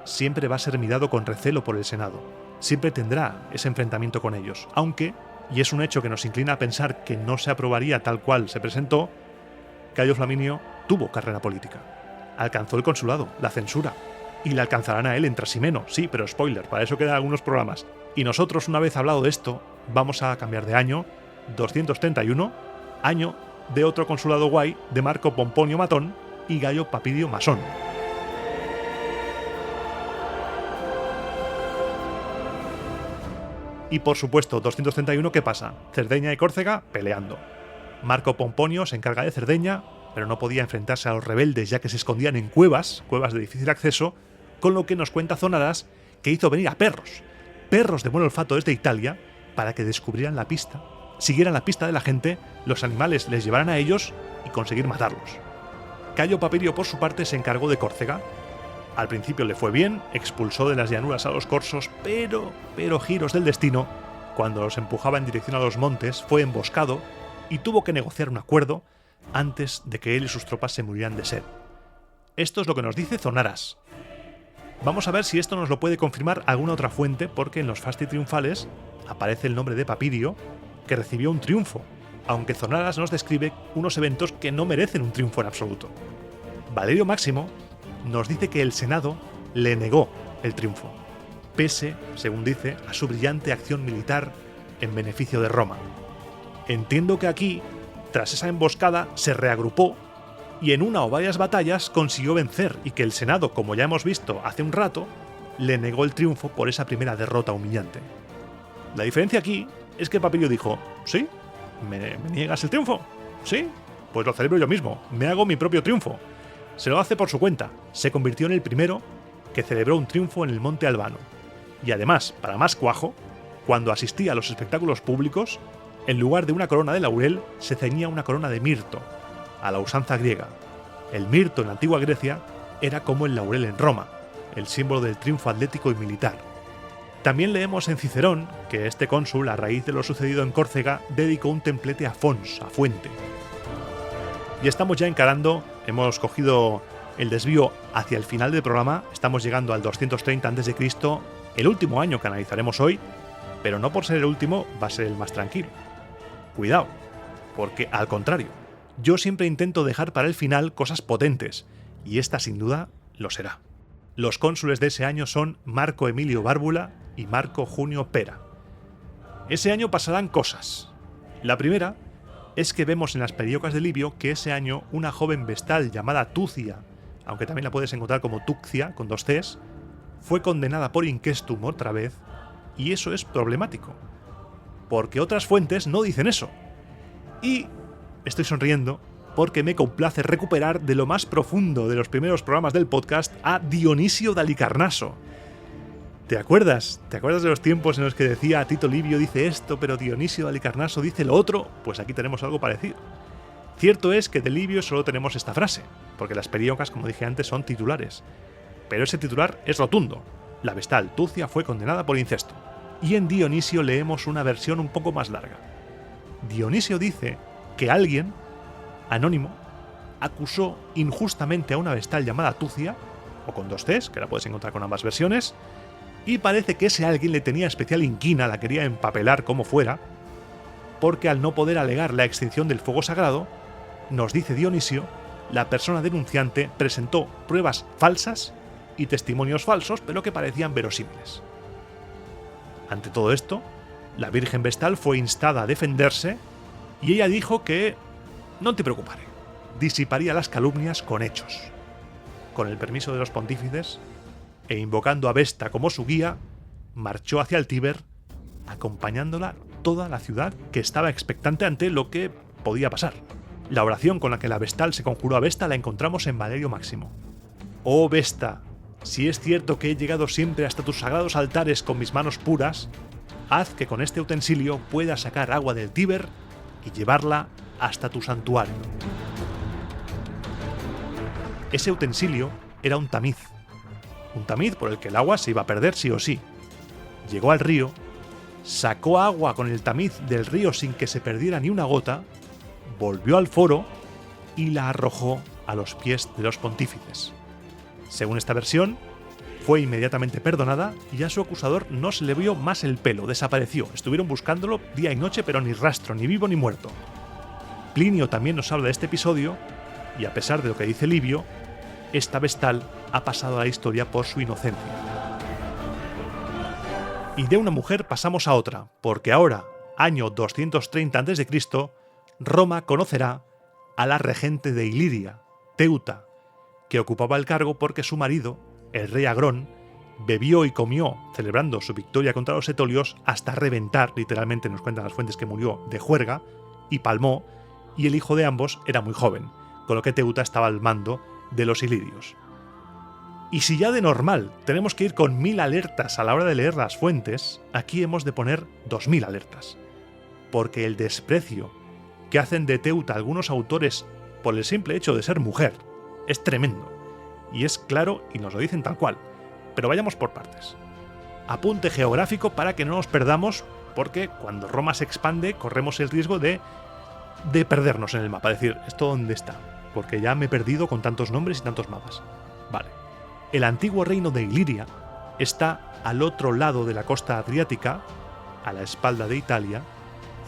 siempre va a ser mirado con recelo por el Senado, siempre tendrá ese enfrentamiento con ellos, aunque, y es un hecho que nos inclina a pensar que no se aprobaría tal cual se presentó, Cayo Flaminio tuvo carrera política. Alcanzó el consulado, la censura, y le alcanzarán a él en Trasimeno, sí, pero spoiler, para eso quedan algunos programas. Y nosotros, una vez hablado de esto, vamos a cambiar de año, 231, año de otro consulado guay de Marco Pomponio Matón y Gayo Papidio Masón. Y por supuesto, 231, ¿qué pasa? Cerdeña y Córcega peleando. Marco Pomponio se encarga de Cerdeña, pero no podía enfrentarse a los rebeldes ya que se escondían en cuevas de difícil acceso, con lo que nos cuenta Zonaras que hizo venir a perros de buen olfato desde Italia, para que descubrieran la pista, siguieran la pista de la gente, los animales les llevaran a ellos y conseguir matarlos. Cayo Papirio, por su parte, se encargó de Córcega. Al principio le fue bien, expulsó de las llanuras a los corsos, pero giros del destino, cuando los empujaba en dirección a los montes, fue emboscado y tuvo que negociar un acuerdo antes de que él y sus tropas se murieran de sed. Esto es lo que nos dice Zonaras. Vamos a ver si esto nos lo puede confirmar alguna otra fuente, porque en los Fasti Triunfales aparece el nombre de Papirio, que recibió un triunfo, aunque Zonaras nos describe unos eventos que no merecen un triunfo en absoluto. Valerio Máximo nos dice que el Senado le negó el triunfo, pese, según dice, a su brillante acción militar en beneficio de Roma. Entiendo que aquí, tras esa emboscada, se reagrupó y en una o varias batallas consiguió vencer, y que el Senado, como ya hemos visto hace un rato, le negó el triunfo por esa primera derrota humillante. La diferencia aquí es que Papirio dijo: ¿sí? ¿Me niegas el triunfo? ¿Sí? Pues lo celebro yo mismo, me hago mi propio triunfo. Se lo hace por su cuenta, se convirtió en el primero que celebró un triunfo en el Monte Albano. Y además, para más cuajo, cuando asistía a los espectáculos públicos, en lugar de una corona de laurel, se ceñía una corona de mirto, a la usanza griega. El mirto en la antigua Grecia era como el laurel en Roma, el símbolo del triunfo atlético y militar. También leemos en Cicerón que este cónsul, a raíz de lo sucedido en Córcega, dedicó un templete a Fons, a Fuente. Y estamos ya encarando, hemos cogido el desvío hacia el final del programa, estamos llegando al 230 a.C., el último año que analizaremos hoy, pero no por ser el último va a ser el más tranquilo. Cuidado, porque al contrario, yo siempre intento dejar para el final cosas potentes, y esta sin duda lo será. Los cónsules de ese año son Marco Emilio Bárbula y Marco Junio Pera. Ese año pasarán cosas. La primera es que vemos en las periódicas de Livio que ese año una joven vestal llamada Tucia, aunque también la puedes encontrar como Tuccia, con 2 Cs, fue condenada por inquestum otra vez, y eso es problemático, porque otras fuentes no dicen eso. Y estoy sonriendo porque me complace recuperar de lo más profundo de los primeros programas del podcast a Dionisio de Halicarnaso. ¿Te acuerdas? ¿Te acuerdas de los tiempos en los que decía Tito Livio dice esto, pero Dionisio de Halicarnaso dice lo otro? Pues aquí tenemos algo parecido. Cierto es que de Livio solo tenemos esta frase, porque las periódicas, como dije antes, son titulares. Pero ese titular es rotundo. La vestal Tucia fue condenada por incesto. Y en Dionisio leemos una versión un poco más larga. Dionisio dice que alguien, anónimo, acusó injustamente a una vestal llamada Tucia, o con 2 Cs, que la puedes encontrar con ambas versiones, y parece que ese alguien le tenía especial inquina, la quería empapelar como fuera, porque al no poder alegar la extinción del fuego sagrado, nos dice Dionisio, la persona denunciante presentó pruebas falsas y testimonios falsos, pero que parecían verosímiles. Ante todo esto, la Virgen Vestal fue instada a defenderse y ella dijo que no te preocupes, disiparía las calumnias con hechos. Con el permiso de los pontífices, e invocando a Vesta como su guía, marchó hacia el Tíber, acompañándola toda la ciudad que estaba expectante ante lo que podía pasar. La oración con la que la Vestal se conjuró a Vesta la encontramos en Valerio Máximo. Oh Vesta, si es cierto que he llegado siempre hasta tus sagrados altares con mis manos puras, haz que con este utensilio pueda sacar agua del Tíber y llevarla hasta tu santuario. Ese utensilio era un tamiz por el que el agua se iba a perder sí o sí. Llegó al río, sacó agua con el tamiz del río sin que se perdiera ni una gota, volvió al foro y la arrojó a los pies de los pontífices. Según esta versión, fue inmediatamente perdonada y a su acusador no se le vio más el pelo, desapareció. Estuvieron buscándolo día y noche, pero ni rastro, ni vivo ni muerto. Plinio también nos habla de este episodio, y a pesar de lo que dice Livio, esta vestal ha pasado a la historia por su inocencia. Y de una mujer pasamos a otra, porque ahora, año 230 a.C., Roma conocerá a la regente de Iliria, Teuta, que ocupaba el cargo porque su marido, el rey Agrón, bebió y comió, celebrando su victoria contra los etolios, hasta reventar, literalmente nos cuentan las fuentes que murió de juerga, y palmó, y el hijo de ambos era muy joven, con lo que Teuta estaba al mando de los ilirios. Y si ya de normal tenemos que ir con 1000 alertas a la hora de leer las fuentes, aquí hemos de poner 2000 alertas. Porque el desprecio que hacen de Teuta algunos autores por el simple hecho de ser mujer es tremendo. Y es claro y nos lo dicen tal cual. Pero vayamos por partes. Apunte geográfico para que no nos perdamos, porque cuando Roma se expande corremos el riesgo de perdernos en el mapa. Decir, ¿esto dónde está? Porque ya me he perdido con tantos nombres y tantos mapas. Vale. El antiguo reino de Iliria está al otro lado de la costa adriática, a la espalda de Italia,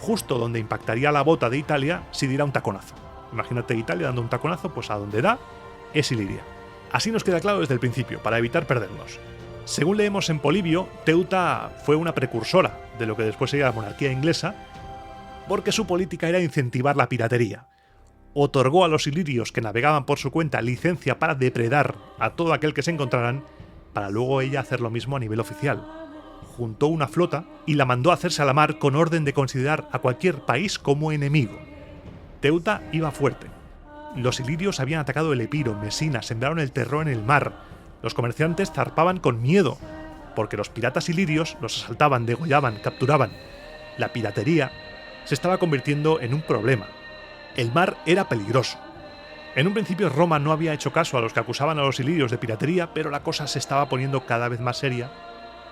justo donde impactaría la bota de Italia si diera un taconazo. Imagínate Italia dando un taconazo, pues a donde da es Iliria. Así nos queda claro desde el principio, para evitar perdernos. Según leemos en Polibio, Teuta fue una precursora de lo que después sería la monarquía inglesa, porque su política era incentivar la piratería. Otorgó a los ilirios que navegaban por su cuenta licencia para depredar a todo aquel que se encontraran, para luego ella hacer lo mismo a nivel oficial. Juntó una flota y la mandó a hacerse a la mar con orden de considerar a cualquier país como enemigo. Teuta iba fuerte. Los ilirios habían atacado el Epiro, Mesina, sembraron el terror en el mar. Los comerciantes zarpaban con miedo, porque los piratas ilirios los asaltaban, degollaban, capturaban. La piratería se estaba convirtiendo en un problema. El mar era peligroso. En un principio Roma no había hecho caso a los que acusaban a los ilirios de piratería, pero la cosa se estaba poniendo cada vez más seria,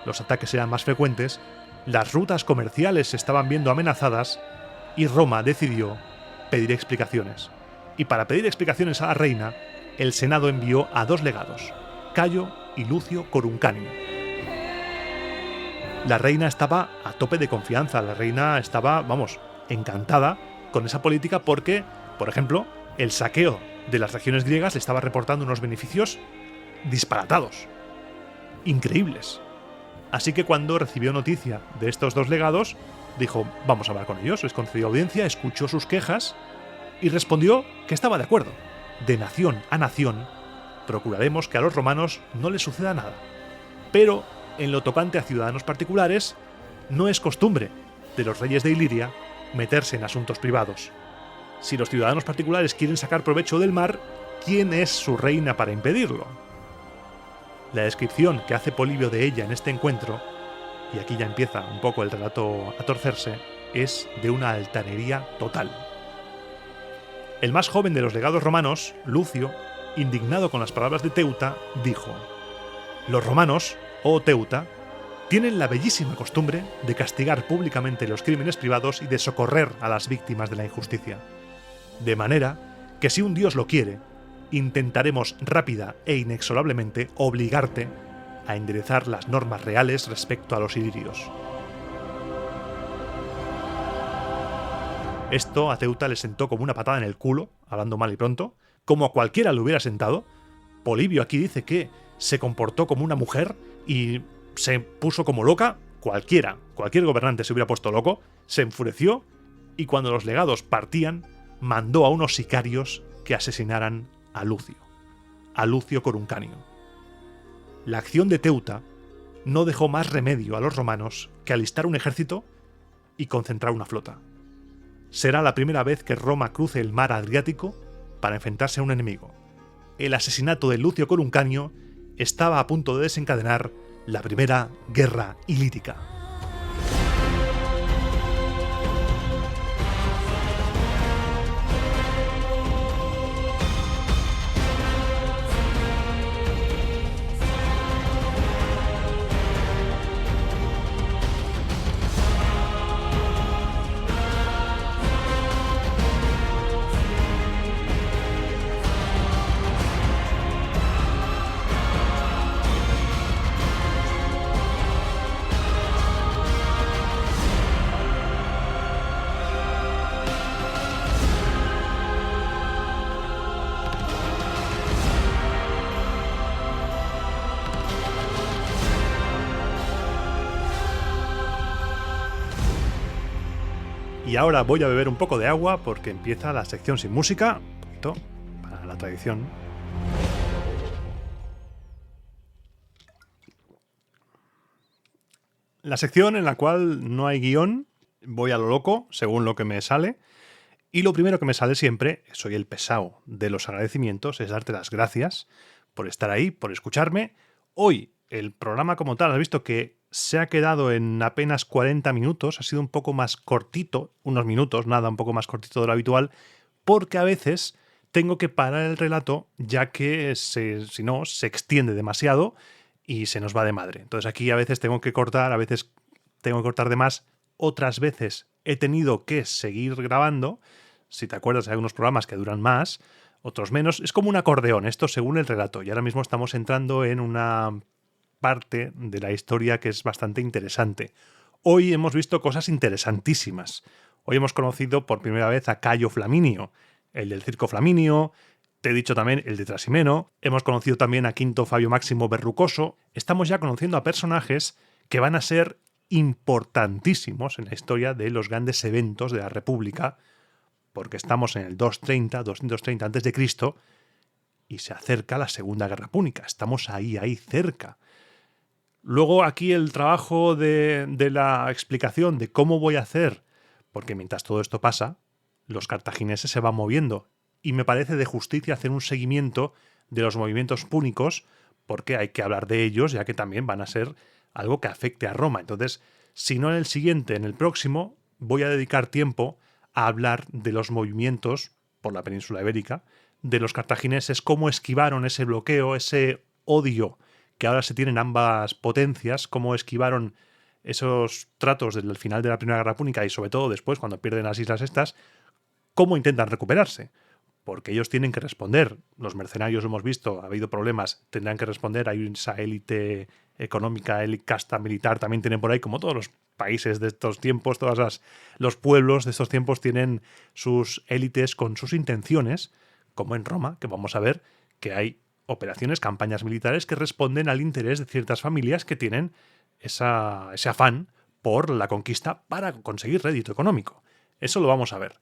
los ataques eran más frecuentes, las rutas comerciales se estaban viendo amenazadas y Roma decidió pedir explicaciones. Y para pedir explicaciones a la reina, el Senado envió a 2 legados, Cayo y Lucio Coruncanio. La reina estaba a tope de confianza, la reina estaba, encantada con esa política porque, por ejemplo, el saqueo de las regiones griegas le estaba reportando unos beneficios disparatados, increíbles. Así que cuando recibió noticia de estos 2 legados, dijo, vamos a hablar con ellos, les concedió audiencia, escuchó sus quejas y respondió que estaba de acuerdo. De nación a nación, procuraremos que a los romanos no les suceda nada. Pero, en lo tocante a ciudadanos particulares, no es costumbre de los reyes de Iliria meterse en asuntos privados. Si los ciudadanos particulares quieren sacar provecho del mar, ¿quién es su reina para impedirlo? La descripción que hace Polibio de ella en este encuentro, y aquí ya empieza un poco el relato a torcerse, es de una altanería total. El más joven de los legados romanos, Lucio, indignado con las palabras de Teuta, dijo: «Los romanos, oh Teuta, tienen la bellísima costumbre de castigar públicamente los crímenes privados y de socorrer a las víctimas de la injusticia. De manera que si un dios lo quiere, intentaremos rápida e inexorablemente obligarte a enderezar las normas reales respecto a los ilirios». Esto a Teuta le sentó como una patada en el culo, hablando mal y pronto, como a cualquiera le hubiera sentado. Polibio aquí dice que se comportó como una mujer y se puso como loca. Cualquier gobernante se hubiera puesto loco, se enfureció y cuando los legados partían, mandó a unos sicarios que asesinaran a Lucio Coruncanio. La acción de Teuta no dejó más remedio a los romanos que alistar un ejército y concentrar una flota. Será la primera vez que Roma cruce el mar Adriático para enfrentarse a un enemigo. El asesinato de Lucio Coruncanio estaba a punto de desencadenar la primera guerra ilírica. Y ahora voy a beber un poco de agua porque empieza la sección sin música, un poquito para la tradición. La sección en la cual no hay guión, voy a lo loco, según lo que me sale. Y lo primero que me sale siempre, soy el pesado de los agradecimientos, es darte las gracias por estar ahí, por escucharme. Hoy el programa como tal, has visto que se ha quedado en apenas 40 minutos, ha sido un poco más cortito, unos minutos, nada, un poco más cortito de lo habitual, porque a veces tengo que parar el relato, ya que si no, se extiende demasiado y se nos va de madre. Entonces aquí a veces tengo que cortar, a veces tengo que cortar de más, otras veces he tenido que seguir grabando. Si te acuerdas, hay algunos programas que duran más, otros menos. Es como un acordeón, esto según el relato. Y ahora mismo estamos entrando en una parte de la historia que es bastante interesante. Hoy hemos visto cosas interesantísimas. Hoy hemos conocido por primera vez a Cayo Flaminio, el del Circo Flaminio. Te he dicho también el de Trasimeno. Hemos conocido también a Quinto Fabio Máximo Berrucoso. Estamos ya conociendo a personajes que van a ser importantísimos en la historia de los grandes eventos de la República, porque estamos en el 230 a.C. y se acerca la Segunda Guerra Púnica. Estamos ahí cerca. Luego aquí el trabajo de la explicación de cómo voy a hacer, porque mientras todo esto pasa, los cartagineses se van moviendo y me parece de justicia hacer un seguimiento de los movimientos púnicos porque hay que hablar de ellos, ya que también van a ser algo que afecte a Roma. Entonces, si no en el siguiente, en el próximo, voy a dedicar tiempo a hablar de los movimientos por la península ibérica, de los cartagineses, cómo esquivaron ese bloqueo, ese odio que ahora se tienen ambas potencias, cómo esquivaron esos tratos del final de la Primera Guerra Púnica y sobre todo después, cuando pierden las islas estas, cómo intentan recuperarse. Porque ellos tienen que responder. Los mercenarios, hemos visto, ha habido problemas, tendrán que responder. Hay esa élite económica, élite casta militar, también tienen por ahí, como todos los países de estos tiempos, los pueblos de estos tiempos tienen sus élites con sus intenciones, como en Roma, que vamos a ver que hay operaciones, campañas militares que responden al interés de ciertas familias que tienen ese afán por la conquista para conseguir rédito económico. Eso lo vamos a ver.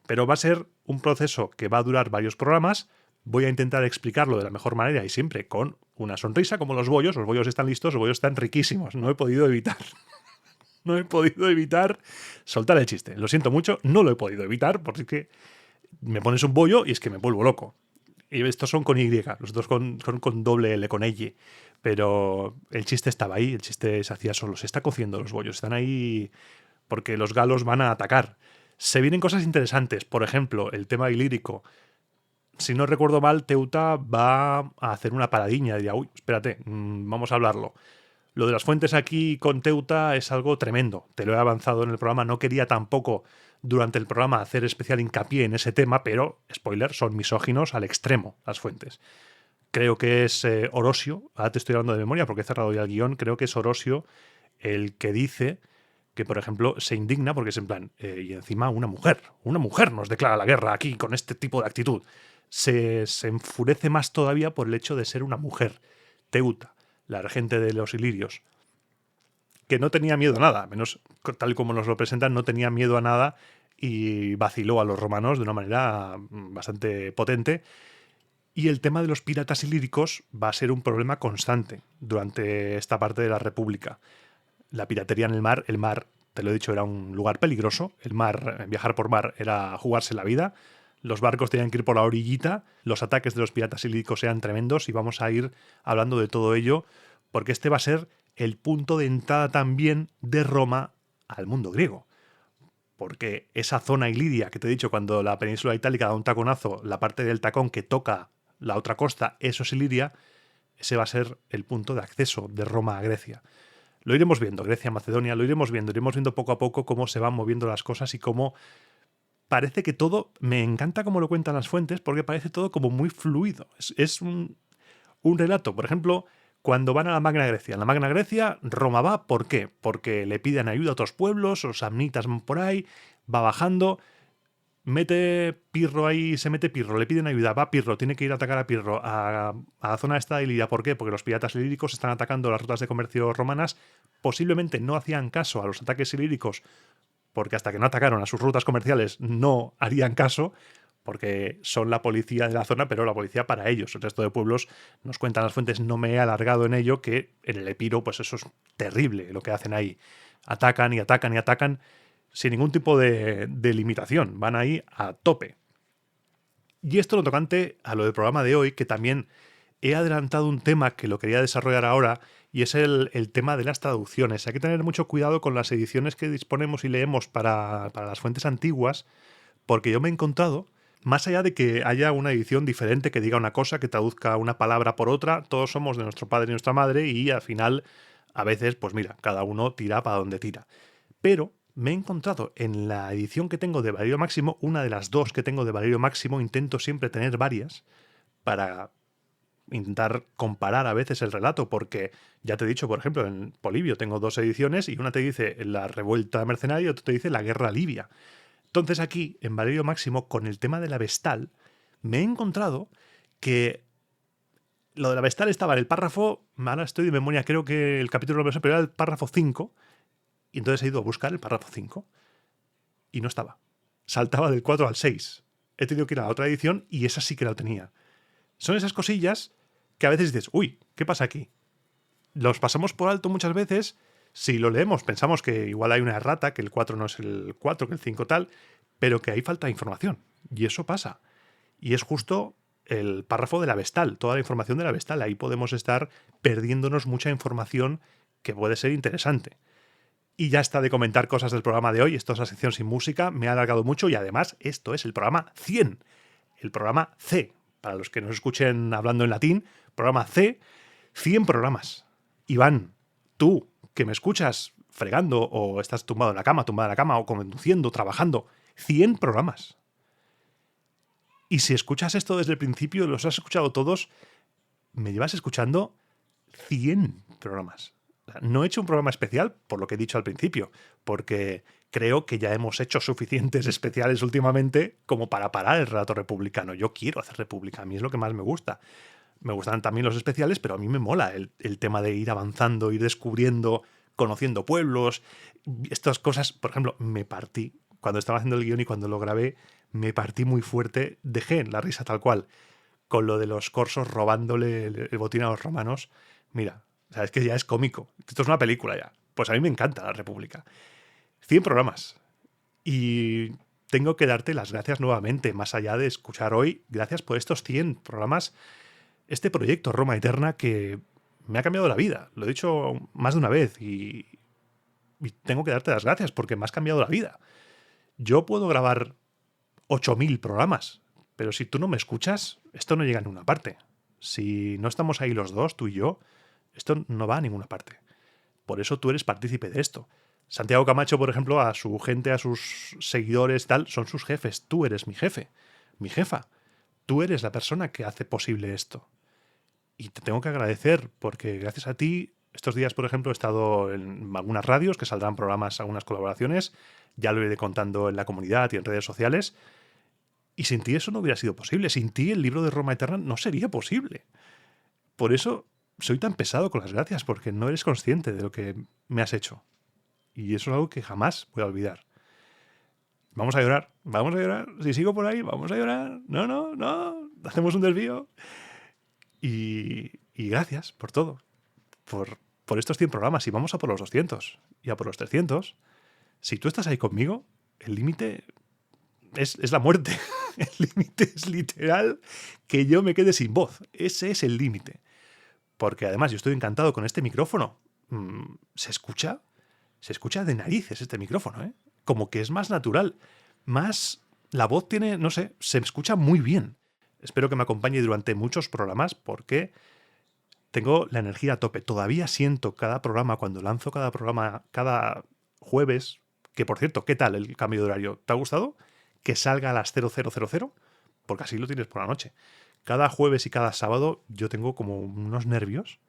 Pero va a ser un proceso que va a durar varios programas. Voy a intentar explicarlo de la mejor manera y siempre con una sonrisa, como los bollos. Los bollos están listos, los bollos están riquísimos. No he podido evitar. No he podido evitar soltar el chiste. Lo siento mucho, no lo he podido evitar porque es que me pones un bollo y es que me vuelvo loco. Y estos son con Y, los otros son con doble L, con L. Pero el chiste estaba ahí, el chiste se hacía solo. Se está cociendo los bollos, están ahí porque los galos van a atacar. Se vienen cosas interesantes, por ejemplo, el tema ilírico. Si no recuerdo mal, Teuta va a hacer una paradiña. Diría, uy, espérate, vamos a hablarlo. Lo de las fuentes aquí con Teuta es algo tremendo. Te lo he avanzado en el programa. No quería tampoco durante el programa hacer especial hincapié en ese tema, pero, spoiler, son misóginos al extremo las fuentes. Creo que es Orosio, ahora te estoy hablando de memoria porque he cerrado ya el guión, creo que es Orosio el que dice que, por ejemplo, se indigna porque es en plan, y encima una mujer nos declara la guerra aquí con este tipo de actitud. Se enfurece más todavía por el hecho de ser una mujer, Teuta, la regente de los ilirios, que no tenía miedo a nada, menos tal como nos lo presentan, no tenía miedo a nada y vaciló a los romanos de una manera bastante potente. Y el tema de los piratas ilíricos va a ser un problema constante durante esta parte de la República. La piratería en el mar, te lo he dicho, era un lugar peligroso. El mar, viajar por mar era jugarse la vida. Los barcos tenían que ir por la orillita. Los ataques de los piratas ilíricos eran tremendos y vamos a ir hablando de todo ello porque este va a ser el punto de entrada también de Roma al mundo griego. Porque esa zona iliria que te he dicho, cuando la península itálica da un taconazo, la parte del tacón que toca la otra costa, eso es Iliria, ese va a ser el punto de acceso de Roma a Grecia. Lo iremos viendo, Grecia, Macedonia, lo iremos viendo poco a poco cómo se van moviendo las cosas y cómo parece que todo, me encanta cómo lo cuentan las fuentes, porque parece todo como muy fluido. Es un relato, por ejemplo, cuando van a la Magna Grecia. En la Magna Grecia, Roma va, ¿por qué? Porque le piden ayuda a otros pueblos, los samnitas van por ahí, va bajando, mete Pirro ahí, se mete Pirro, le piden ayuda, va Pirro, tiene que ir a atacar a Pirro, a la zona esta de Iliria. ¿Por qué? Porque los piratas ilíricos están atacando las rutas de comercio romanas, posiblemente no hacían caso a los ataques ilíricos porque hasta que no atacaron a sus rutas comerciales no harían caso, porque son la policía de la zona, pero la policía para ellos. El resto de pueblos, nos cuentan las fuentes, no me he alargado en ello, que en el Epiro, pues eso es terrible lo que hacen ahí. Atacan y atacan y atacan sin ningún tipo de limitación. Van ahí a tope. Y esto lo tocante a lo del programa de hoy, que también he adelantado un tema que lo quería desarrollar ahora, y es el tema de las traducciones. Hay que tener mucho cuidado con las ediciones que disponemos y leemos para las fuentes antiguas, porque yo me he encontrado, más allá de que haya una edición diferente que diga una cosa, que traduzca una palabra por otra, todos somos de nuestro padre y nuestra madre, y al final, a veces, pues mira, cada uno tira para donde tira. Pero me he encontrado en la edición que tengo de Valerio Máximo, una de las dos que tengo de Valerio Máximo, intento siempre tener varias para intentar comparar a veces el relato, porque ya te he dicho, por ejemplo, en Polibio tengo dos ediciones y una te dice la revuelta mercenaria y otra te dice la guerra libia. Entonces aquí, en Valerio Máximo, con el tema de la Vestal, me he encontrado que lo de la Vestal estaba en el párrafo, ahora estoy de memoria, creo que el capítulo no sé, pero era el párrafo 5, y entonces he ido a buscar el párrafo 5 y no estaba. Saltaba del 4 al 6. He tenido que ir a la otra edición y esa sí que la tenía. Son esas cosillas que a veces dices, uy, ¿qué pasa aquí? Los pasamos por alto muchas veces. Si lo leemos pensamos que igual hay una errata, que el 4 no es el 4, que el 5 tal, pero que ahí falta información. Y eso pasa. Y es justo el párrafo de la Vestal, toda la información de la Vestal. Ahí podemos estar perdiéndonos mucha información que puede ser interesante. Y ya está de comentar cosas del programa de hoy. Esto es la sección sin música. Me ha alargado mucho y además esto es el programa 100. El programa C. Para los que nos escuchen hablando en latín, programa C, 100 programas. Iván, tú que me escuchas fregando o estás tumbado en la cama, tumbada en la cama o conduciendo, trabajando, 100 programas. Y si escuchas esto desde el principio, los has escuchado todos, me llevas escuchando 100 programas. No he hecho un programa especial, por lo que he dicho al principio, porque creo que ya hemos hecho suficientes especiales últimamente como para parar el relato republicano. Yo quiero hacer república, a mí es lo que más me gusta. Me gustan también los especiales, pero a mí me mola el tema de ir avanzando, ir descubriendo, conociendo pueblos. Estas cosas, por ejemplo, me partí, cuando estaba haciendo el guión y cuando lo grabé, me partí muy fuerte, dejé la risa tal cual, con lo de los corsos robándole el botín a los romanos. Mira, o sea, es que ya es cómico. Esto es una película ya. Pues a mí me encanta la República. 100 programas. Y tengo que darte las gracias nuevamente, más allá de escuchar hoy. Gracias por estos 100 programas. Este proyecto Roma Eterna que me ha cambiado la vida. Lo he dicho más de una vez y tengo que darte las gracias porque me has cambiado la vida. Yo puedo grabar 8.000 programas, pero si tú no me escuchas, esto no llega a ninguna parte. Si no estamos ahí los dos, tú y yo, esto no va a ninguna parte. Por eso tú eres partícipe de esto. Santiago Camacho, por ejemplo, a su gente, a sus seguidores, tal, son sus jefes. Tú eres mi jefe, mi jefa. Tú eres la persona que hace posible esto. Y te tengo que agradecer porque gracias a ti, estos días, por ejemplo, he estado en algunas radios que saldrán programas, algunas colaboraciones. Ya lo iré contando en la comunidad y en redes sociales. Y sin ti eso no hubiera sido posible. Sin ti el libro de Roma Eterna no sería posible. Por eso soy tan pesado con las gracias, porque no eres consciente de lo que me has hecho. Y eso es algo que jamás voy a olvidar. Vamos a llorar, vamos a llorar. Si sigo por ahí, vamos a llorar. No. Hacemos un desvío. Y gracias por todo. Por estos 100 programas. Y vamos a por los 200. Y a por los 300. Si tú estás ahí conmigo, el límite es la muerte. El límite es literal que yo me quede sin voz. Ese es el límite. Porque además yo estoy encantado con este micrófono. Se escucha de narices este micrófono, ¿eh? Como que es más natural. Más... La voz tiene, no sé, se escucha muy bien. Espero que me acompañe durante muchos programas porque tengo la energía a tope. Todavía siento cada programa, cuando lanzo cada programa, cada jueves, que por cierto, ¿qué tal el cambio de horario? ¿Te ha gustado? Que salga a las 0000, porque así lo tienes por la noche. Cada jueves y cada sábado yo tengo como unos nervios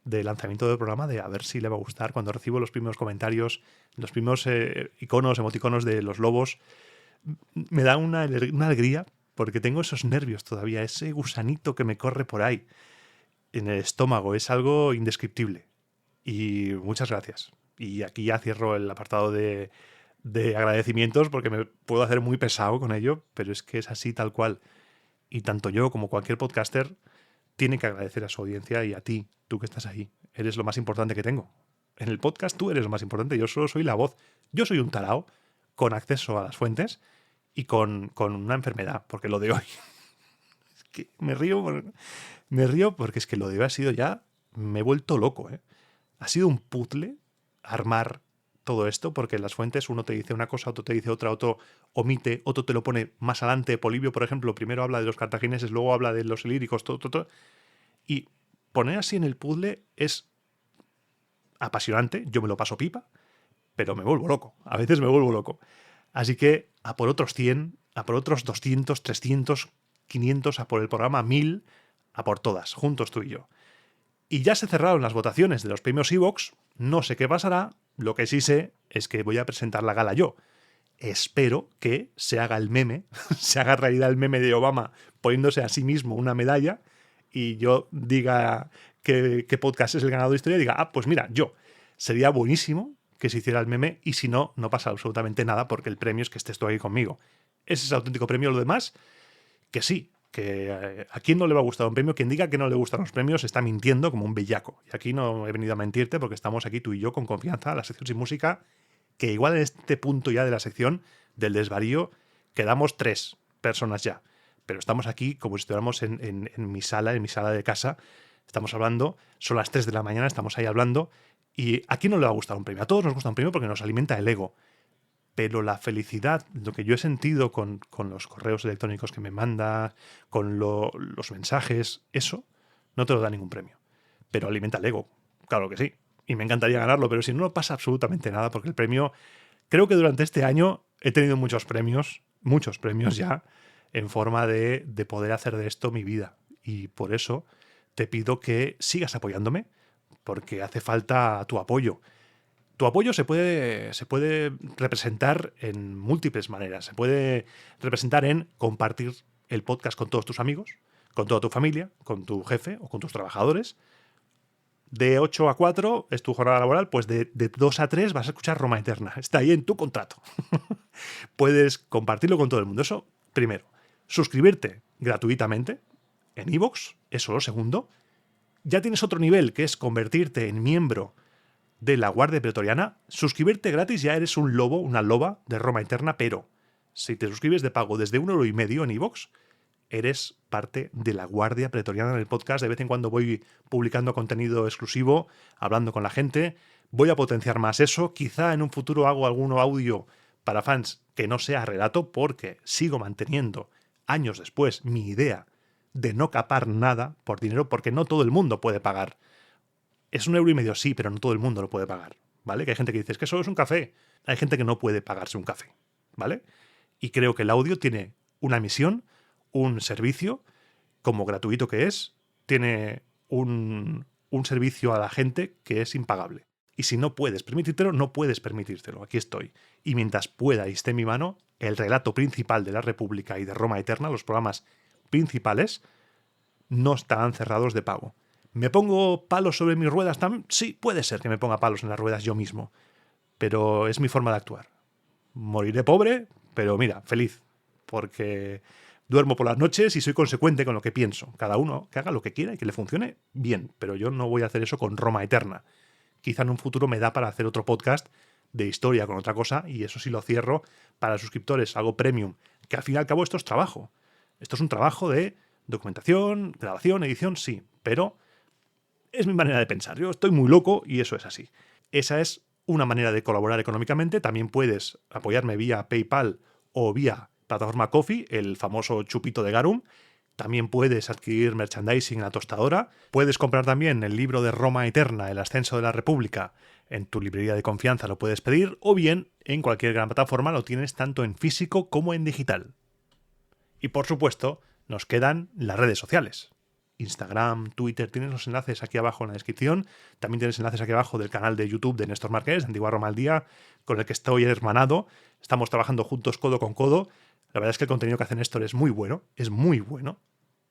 de lanzamiento del programa, de a ver si le va a gustar. Cuando recibo los primeros comentarios, los primeros emoticonos de los lobos, me da una alegría porque tengo esos nervios todavía, ese gusanito que me corre por ahí en el estómago. Es algo indescriptible. Y muchas gracias. Y aquí ya cierro el apartado de de agradecimientos porque me puedo hacer muy pesado con ello, pero es que es así tal cual. Y tanto yo como cualquier podcaster tiene que agradecer a su audiencia y a ti, tú que estás ahí. Eres lo más importante que tengo. En el podcast tú eres lo más importante, yo solo soy la voz. Yo soy un tarao con acceso a las fuentes y con una enfermedad, porque lo de hoy... es que me río porque es que lo de hoy ha sido ya... Me he vuelto loco, ¿eh? Ha sido un puzzle armar todo esto, porque en las fuentes uno te dice una cosa, otro te dice otra, otro omite, otro te lo pone más adelante. Polibio, por ejemplo, primero habla de los cartagineses, luego habla de los ilíricos, todo. Y poner así en el puzzle es apasionante, yo me lo paso pipa, pero me vuelvo loco, a veces me vuelvo loco. Así que a por otros 100, a por otros 200, 300, 500, a por el programa 1000, a por todas, juntos tú y yo. Y ya se cerraron las votaciones de los premios iVoox, no sé qué pasará, lo que sí sé es que voy a presentar la gala yo. Espero que se haga el meme, se haga realidad el meme de Obama poniéndose a sí mismo una medalla y yo diga qué podcast es el ganador de historia y diga, pues mira, yo. Sería buenísimo que se hiciera el meme y si no, no pasa absolutamente nada porque el premio es que estés tú ahí conmigo. Ese es el auténtico premio. Lo demás, que sí, que a quien no le va a gustar un premio, quien diga que no le gustan los premios está mintiendo como un bellaco. Y aquí no he venido a mentirte porque estamos aquí tú y yo con confianza, la sección sin música, que igual en este punto ya de la sección del desvarío quedamos 3 personas ya. Pero estamos aquí como si estuviéramos en mi sala de casa. Estamos hablando, son las 3 de la mañana, estamos ahí hablando. ¿Y a quién no le va a gustar un premio? A todos nos gusta un premio porque nos alimenta el ego. Pero la felicidad, lo que yo he sentido con los correos electrónicos que me manda, con los mensajes, eso no te lo da ningún premio. Pero alimenta el ego, claro que sí. Y me encantaría ganarlo, pero si no, no pasa absolutamente nada, porque el premio, creo que durante este año he tenido muchos premios ya, en forma de poder hacer de esto mi vida. Y por eso te pido que sigas apoyándome, porque hace falta tu apoyo. Tu apoyo se puede representar en múltiples maneras. Se puede representar en compartir el podcast con todos tus amigos, con toda tu familia, con tu jefe o con tus trabajadores. De 8 a 4 es tu jornada laboral, pues de 2 a 3 vas a escuchar Roma Eterna. Está ahí en tu contrato. Puedes compartirlo con todo el mundo. Eso, primero. Suscribirte gratuitamente en iVoox, eso lo segundo. Ya tienes otro nivel, que es convertirte en miembro de la Guardia Pretoriana. Suscribirte gratis, ya eres un lobo, una loba de Roma Eterna, pero si te suscribes de pago desde 1,50 € en iVoox, eres parte de la Guardia Pretoriana en el podcast. De vez en cuando voy publicando contenido exclusivo, hablando con la gente. Voy a potenciar más eso. Quizá en un futuro hago algún audio para fans que no sea relato, porque sigo manteniendo, años después, mi idea de no capar nada por dinero, porque no todo el mundo puede pagar. Es 1,50 € sí, pero no todo el mundo lo puede pagar, ¿vale? Que hay gente que dice, es que solo es un café. Hay gente que no puede pagarse un café, ¿vale? Y creo que el audio tiene una misión, un servicio, como gratuito que es, tiene un servicio a la gente que es impagable. Y si no puedes permitírtelo, no puedes permitírtelo. Aquí estoy. Y mientras pueda y esté en mi mano, el relato principal de la República y de Roma Eterna, los programas principales, no estarán cerrados de pago. ¿Me pongo palos sobre mis ruedas también? Sí, puede ser que me ponga palos en las ruedas yo mismo. Pero es mi forma de actuar. Moriré pobre, pero mira, feliz. Porque duermo por las noches y soy consecuente con lo que pienso. Cada uno que haga lo que quiera y que le funcione bien. Pero yo no voy a hacer eso con Roma Eterna. Quizá en un futuro me da para hacer otro podcast de historia con otra cosa, y eso sí lo cierro para suscriptores, algo premium. Que al fin y al cabo esto es trabajo. Esto es un trabajo de documentación, grabación, edición, sí. Pero es mi manera de pensar. Yo estoy muy loco y eso es así. Esa es una manera de colaborar económicamente. También puedes apoyarme vía PayPal o vía plataforma Ko-fi, el famoso chupito de Garum. También puedes adquirir merchandising en la tostadora. Puedes comprar también el libro de Roma Eterna, El ascenso de la República. En tu librería de confianza lo puedes pedir, o bien en cualquier gran plataforma lo tienes tanto en físico como en digital. Y por supuesto, nos quedan las redes sociales. Instagram, Twitter, tienes los enlaces aquí abajo en la descripción. También tienes enlaces aquí abajo del canal de YouTube de Néstor Marqués, Antigua Roma al Día, con el que estoy hermanado. Estamos trabajando juntos codo con codo. La verdad es que el contenido que hace Néstor es muy bueno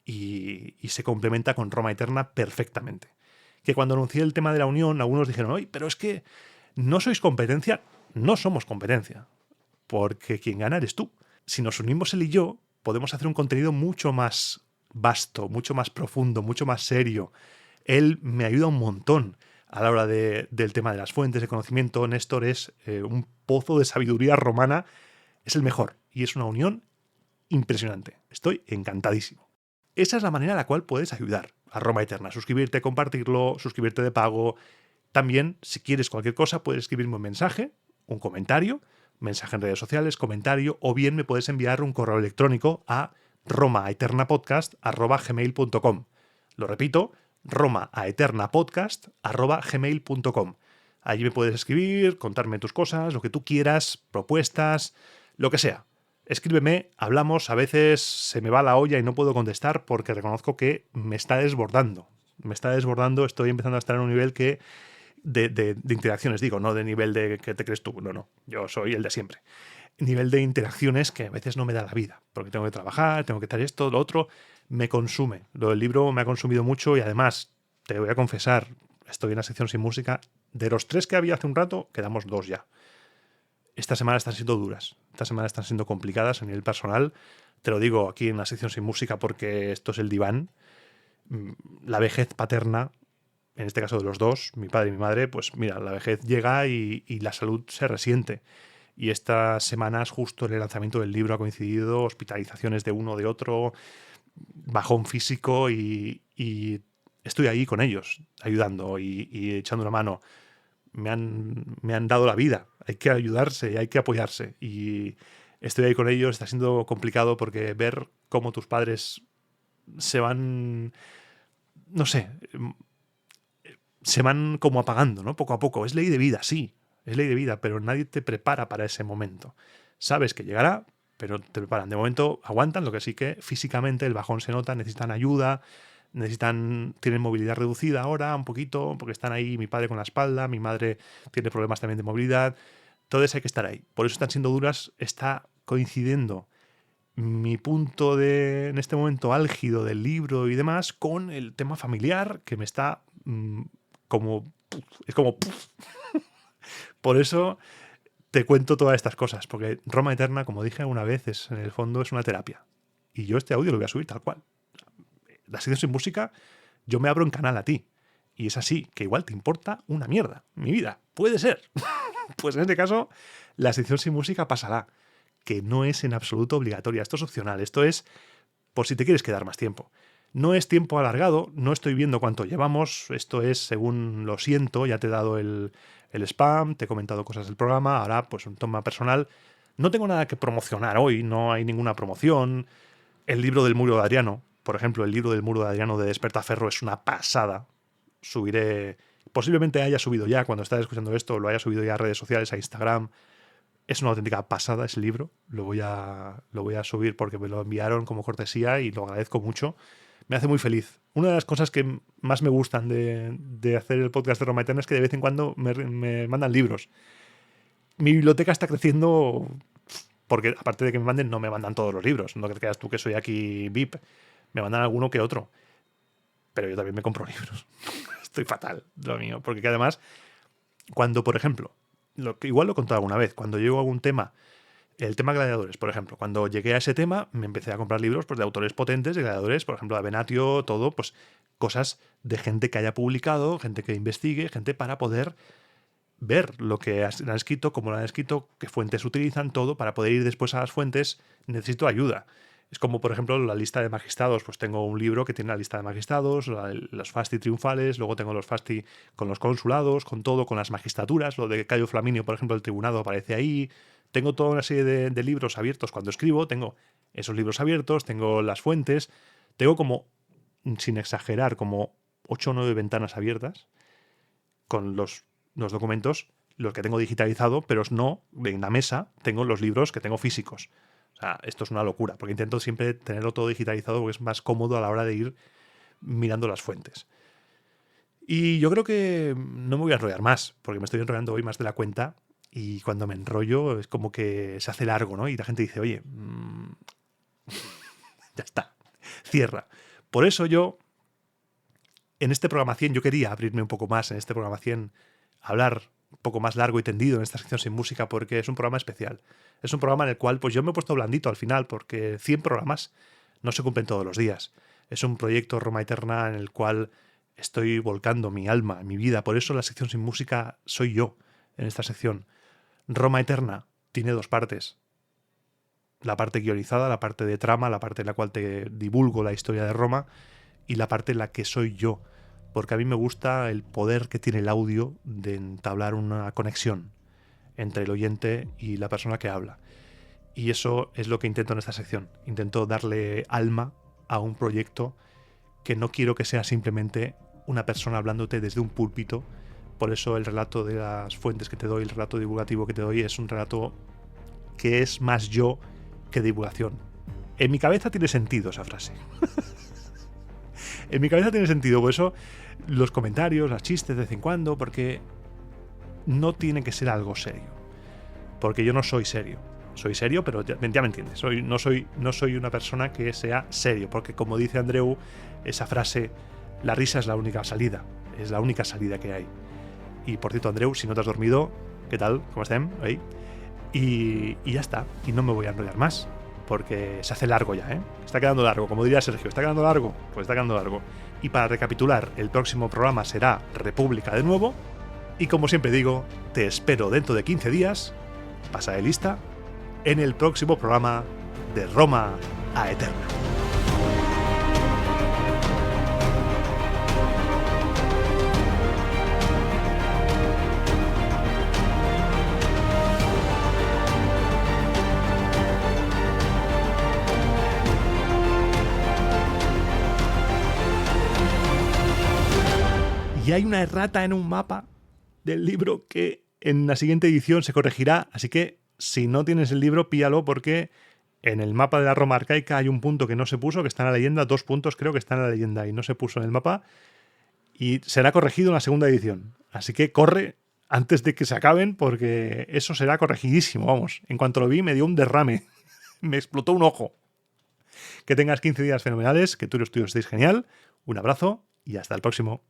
y se complementa con Roma Eterna perfectamente. Que cuando anuncié el tema de la unión, algunos dijeron, oye, pero es que no sois competencia. No somos competencia. porque quien gana eres tú. Si nos unimos él y yo, podemos hacer un contenido mucho más vasto, mucho más profundo, mucho más serio. Él me ayuda un montón a la hora del tema de las fuentes de conocimiento. Néstor es un pozo de sabiduría romana, es el mejor y es una unión impresionante. Estoy encantadísimo. Esa es la manera en la cual puedes ayudar a Roma Eterna. Suscribirte, compartirlo, suscribirte de pago. También, si quieres cualquier cosa, puedes escribirme un mensaje, un comentario, mensaje en redes sociales, comentario, o bien me puedes enviar un correo electrónico a romaeternapodcast@gmail.com. Lo repito, romaeternapodcast@gmail.com. Allí me puedes escribir, contarme tus cosas, lo que tú quieras, propuestas, lo que sea. Escríbeme, hablamos, a veces se me va la olla y no puedo contestar porque reconozco que me está desbordando. Me está desbordando, estoy empezando a estar en un nivel que de interacciones, digo, no de nivel de que te crees tú, no, yo soy el de siempre. Nivel de interacciones que a veces no me da la vida, porque tengo que trabajar, tengo que hacer esto, lo otro, me consume. Lo del libro me ha consumido mucho y además, te voy a confesar, estoy en la sección sin música, de los 3 que había hace un rato, quedamos 2 ya. Esta semana están siendo duras, esta semana están siendo complicadas a nivel personal, te lo digo aquí en la sección sin música porque esto es el diván. La vejez paterna, en este caso de los dos, mi padre y mi madre, pues mira, la vejez llega y la salud se resiente. Y estas semanas, justo en el lanzamiento del libro, ha coincidido hospitalizaciones de uno, de otro, bajón físico y estoy ahí con ellos, ayudando y echando una mano. Me han dado la vida, hay que ayudarse y hay que apoyarse. Y estoy ahí con ellos, está siendo complicado porque ver cómo tus padres se van, no sé, se van como apagando, ¿no? Poco a poco. Es ley de vida, sí, es ley de vida, pero nadie te prepara para ese momento. Sabes que llegará, pero te preparan. De momento aguantan, lo que sí que físicamente el bajón se nota, necesitan ayuda, tienen movilidad reducida ahora un poquito, porque están ahí mi padre con la espalda, mi madre tiene problemas también de movilidad. Entonces hay que estar ahí. Por eso están siendo duras, está coincidiendo mi punto en este momento álgido del libro y demás con el tema familiar que me está como... Es como... Por eso te cuento todas estas cosas, porque Roma Eterna, como dije una vez, en el fondo es una terapia. Y yo este audio lo voy a subir tal cual. La sección sin música, yo me abro en canal a ti. Y es así, que igual te importa una mierda. Mi vida, puede ser. Pues en este caso, la sección sin música pasará. Que no es en absoluto obligatoria. Esto es opcional. Esto es por si te quieres quedar más tiempo. No es tiempo alargado, no estoy viendo cuánto llevamos. Esto es según lo siento, ya te he dado el spam, te he comentado cosas del programa, ahora pues un toma personal. No tengo nada que promocionar hoy, no hay ninguna promoción. El libro del muro de Adriano, por ejemplo, el libro del muro de Adriano de Despertaferro es una pasada. Subiré, posiblemente haya subido ya, cuando estás escuchando esto, lo haya subido ya a redes sociales, a Instagram. Es una auténtica pasada ese libro, lo voy a subir porque me lo enviaron como cortesía y lo agradezco mucho. Me hace muy feliz. Una de las cosas que más me gustan de hacer el podcast de Roma Eterna es que de vez en cuando me mandan libros. Mi biblioteca está creciendo porque, aparte de que me manden, no me mandan todos los libros. No te creas tú que soy aquí VIP. Me mandan alguno que otro. Pero yo también me compro libros. Estoy fatal, lo mío. Porque además, cuando, por ejemplo, igual lo he contado alguna vez, cuando llego a algún tema, el tema gladiadores, por ejemplo, cuando llegué a ese tema, me empecé a comprar libros pues, de autores potentes, de gladiadores, por ejemplo, de Venatio, todo, pues cosas de gente que haya publicado, gente que investigue, gente para poder ver lo que han escrito, cómo lo han escrito, qué fuentes utilizan, todo, para poder ir después a las fuentes, necesito ayuda. Es como, por ejemplo, la lista de magistrados. Pues tengo un libro que tiene la lista de magistrados, los fasti triunfales, luego tengo los fasti con los consulados, con todo, con las magistraturas, lo de Cayo Flaminio, por ejemplo, el tribunado aparece ahí. Tengo toda una serie de libros abiertos cuando escribo, tengo esos libros abiertos, tengo las fuentes, tengo como, sin exagerar, como 8 o 9 ventanas abiertas con los documentos, los que tengo digitalizado, pero no, en la mesa tengo los libros que tengo físicos. O sea, esto es una locura, porque intento siempre tenerlo todo digitalizado porque es más cómodo a la hora de ir mirando las fuentes. Y yo creo que no me voy a enrollar más, porque me estoy enrollando hoy más de la cuenta y cuando me enrollo es como que se hace largo, ¿no? Y la gente dice, oye, ya está, cierra. Por eso yo, en este programa 100, yo quería abrirme un poco más en este programa 100, hablar un poco más largo y tendido en esta sección sin música porque es un programa especial. Es un programa en el cual pues yo me he puesto blandito al final porque 100 programas no se cumplen todos los días. Es un proyecto Roma Eterna en el cual estoy volcando mi alma, mi vida. Por eso la sección sin música soy yo en esta sección. Roma Eterna tiene dos partes. La parte guionizada, la parte de trama, la parte en la cual te divulgo la historia de Roma y la parte en la que soy yo. Porque a mí me gusta el poder que tiene el audio de entablar una conexión entre el oyente y la persona que habla. Y eso es lo que intento en esta sección. Intento darle alma a un proyecto que no quiero que sea simplemente una persona hablándote desde un púlpito. Por eso el relato de las fuentes que te doy, el relato divulgativo que te doy, es un relato que es más yo que divulgación. En mi cabeza tiene sentido esa frase. En mi cabeza tiene sentido, por eso los comentarios, los chistes de vez en cuando, porque no tiene que ser algo serio. Porque yo no soy serio. Soy serio, pero ya me entiendes. No soy una persona que sea serio, porque como dice Andreu, esa frase, la risa es la única salida. Es la única salida que hay. Y por cierto, Andreu, si no te has dormido, ¿qué tal? ¿Cómo estén? ¿Ahí? Y ya está. Y no me voy a enrollar más, porque se hace largo ya, ¿eh? Está quedando largo, como diría Sergio. ¿Está quedando largo? Pues está quedando largo. Y para recapitular, el próximo programa será República de nuevo. Y como siempre digo, te espero dentro de 15 días, pasa de lista, en el próximo programa de Roma a Eterna. Y hay una errata en un mapa del libro que en la siguiente edición se corregirá, así que si no tienes el libro, píllalo porque en el mapa de la Roma arcaica hay un punto que no se puso, que está en la leyenda, 2 puntos creo que están en la leyenda y no se puso en el mapa y será corregido en la segunda edición. Así que corre antes de que se acaben porque eso será corregidísimo, vamos. En cuanto lo vi me dio un derrame, me explotó un ojo. Que tengas 15 días fenomenales, que tú y los tuyos estéis genial, un abrazo y hasta el próximo.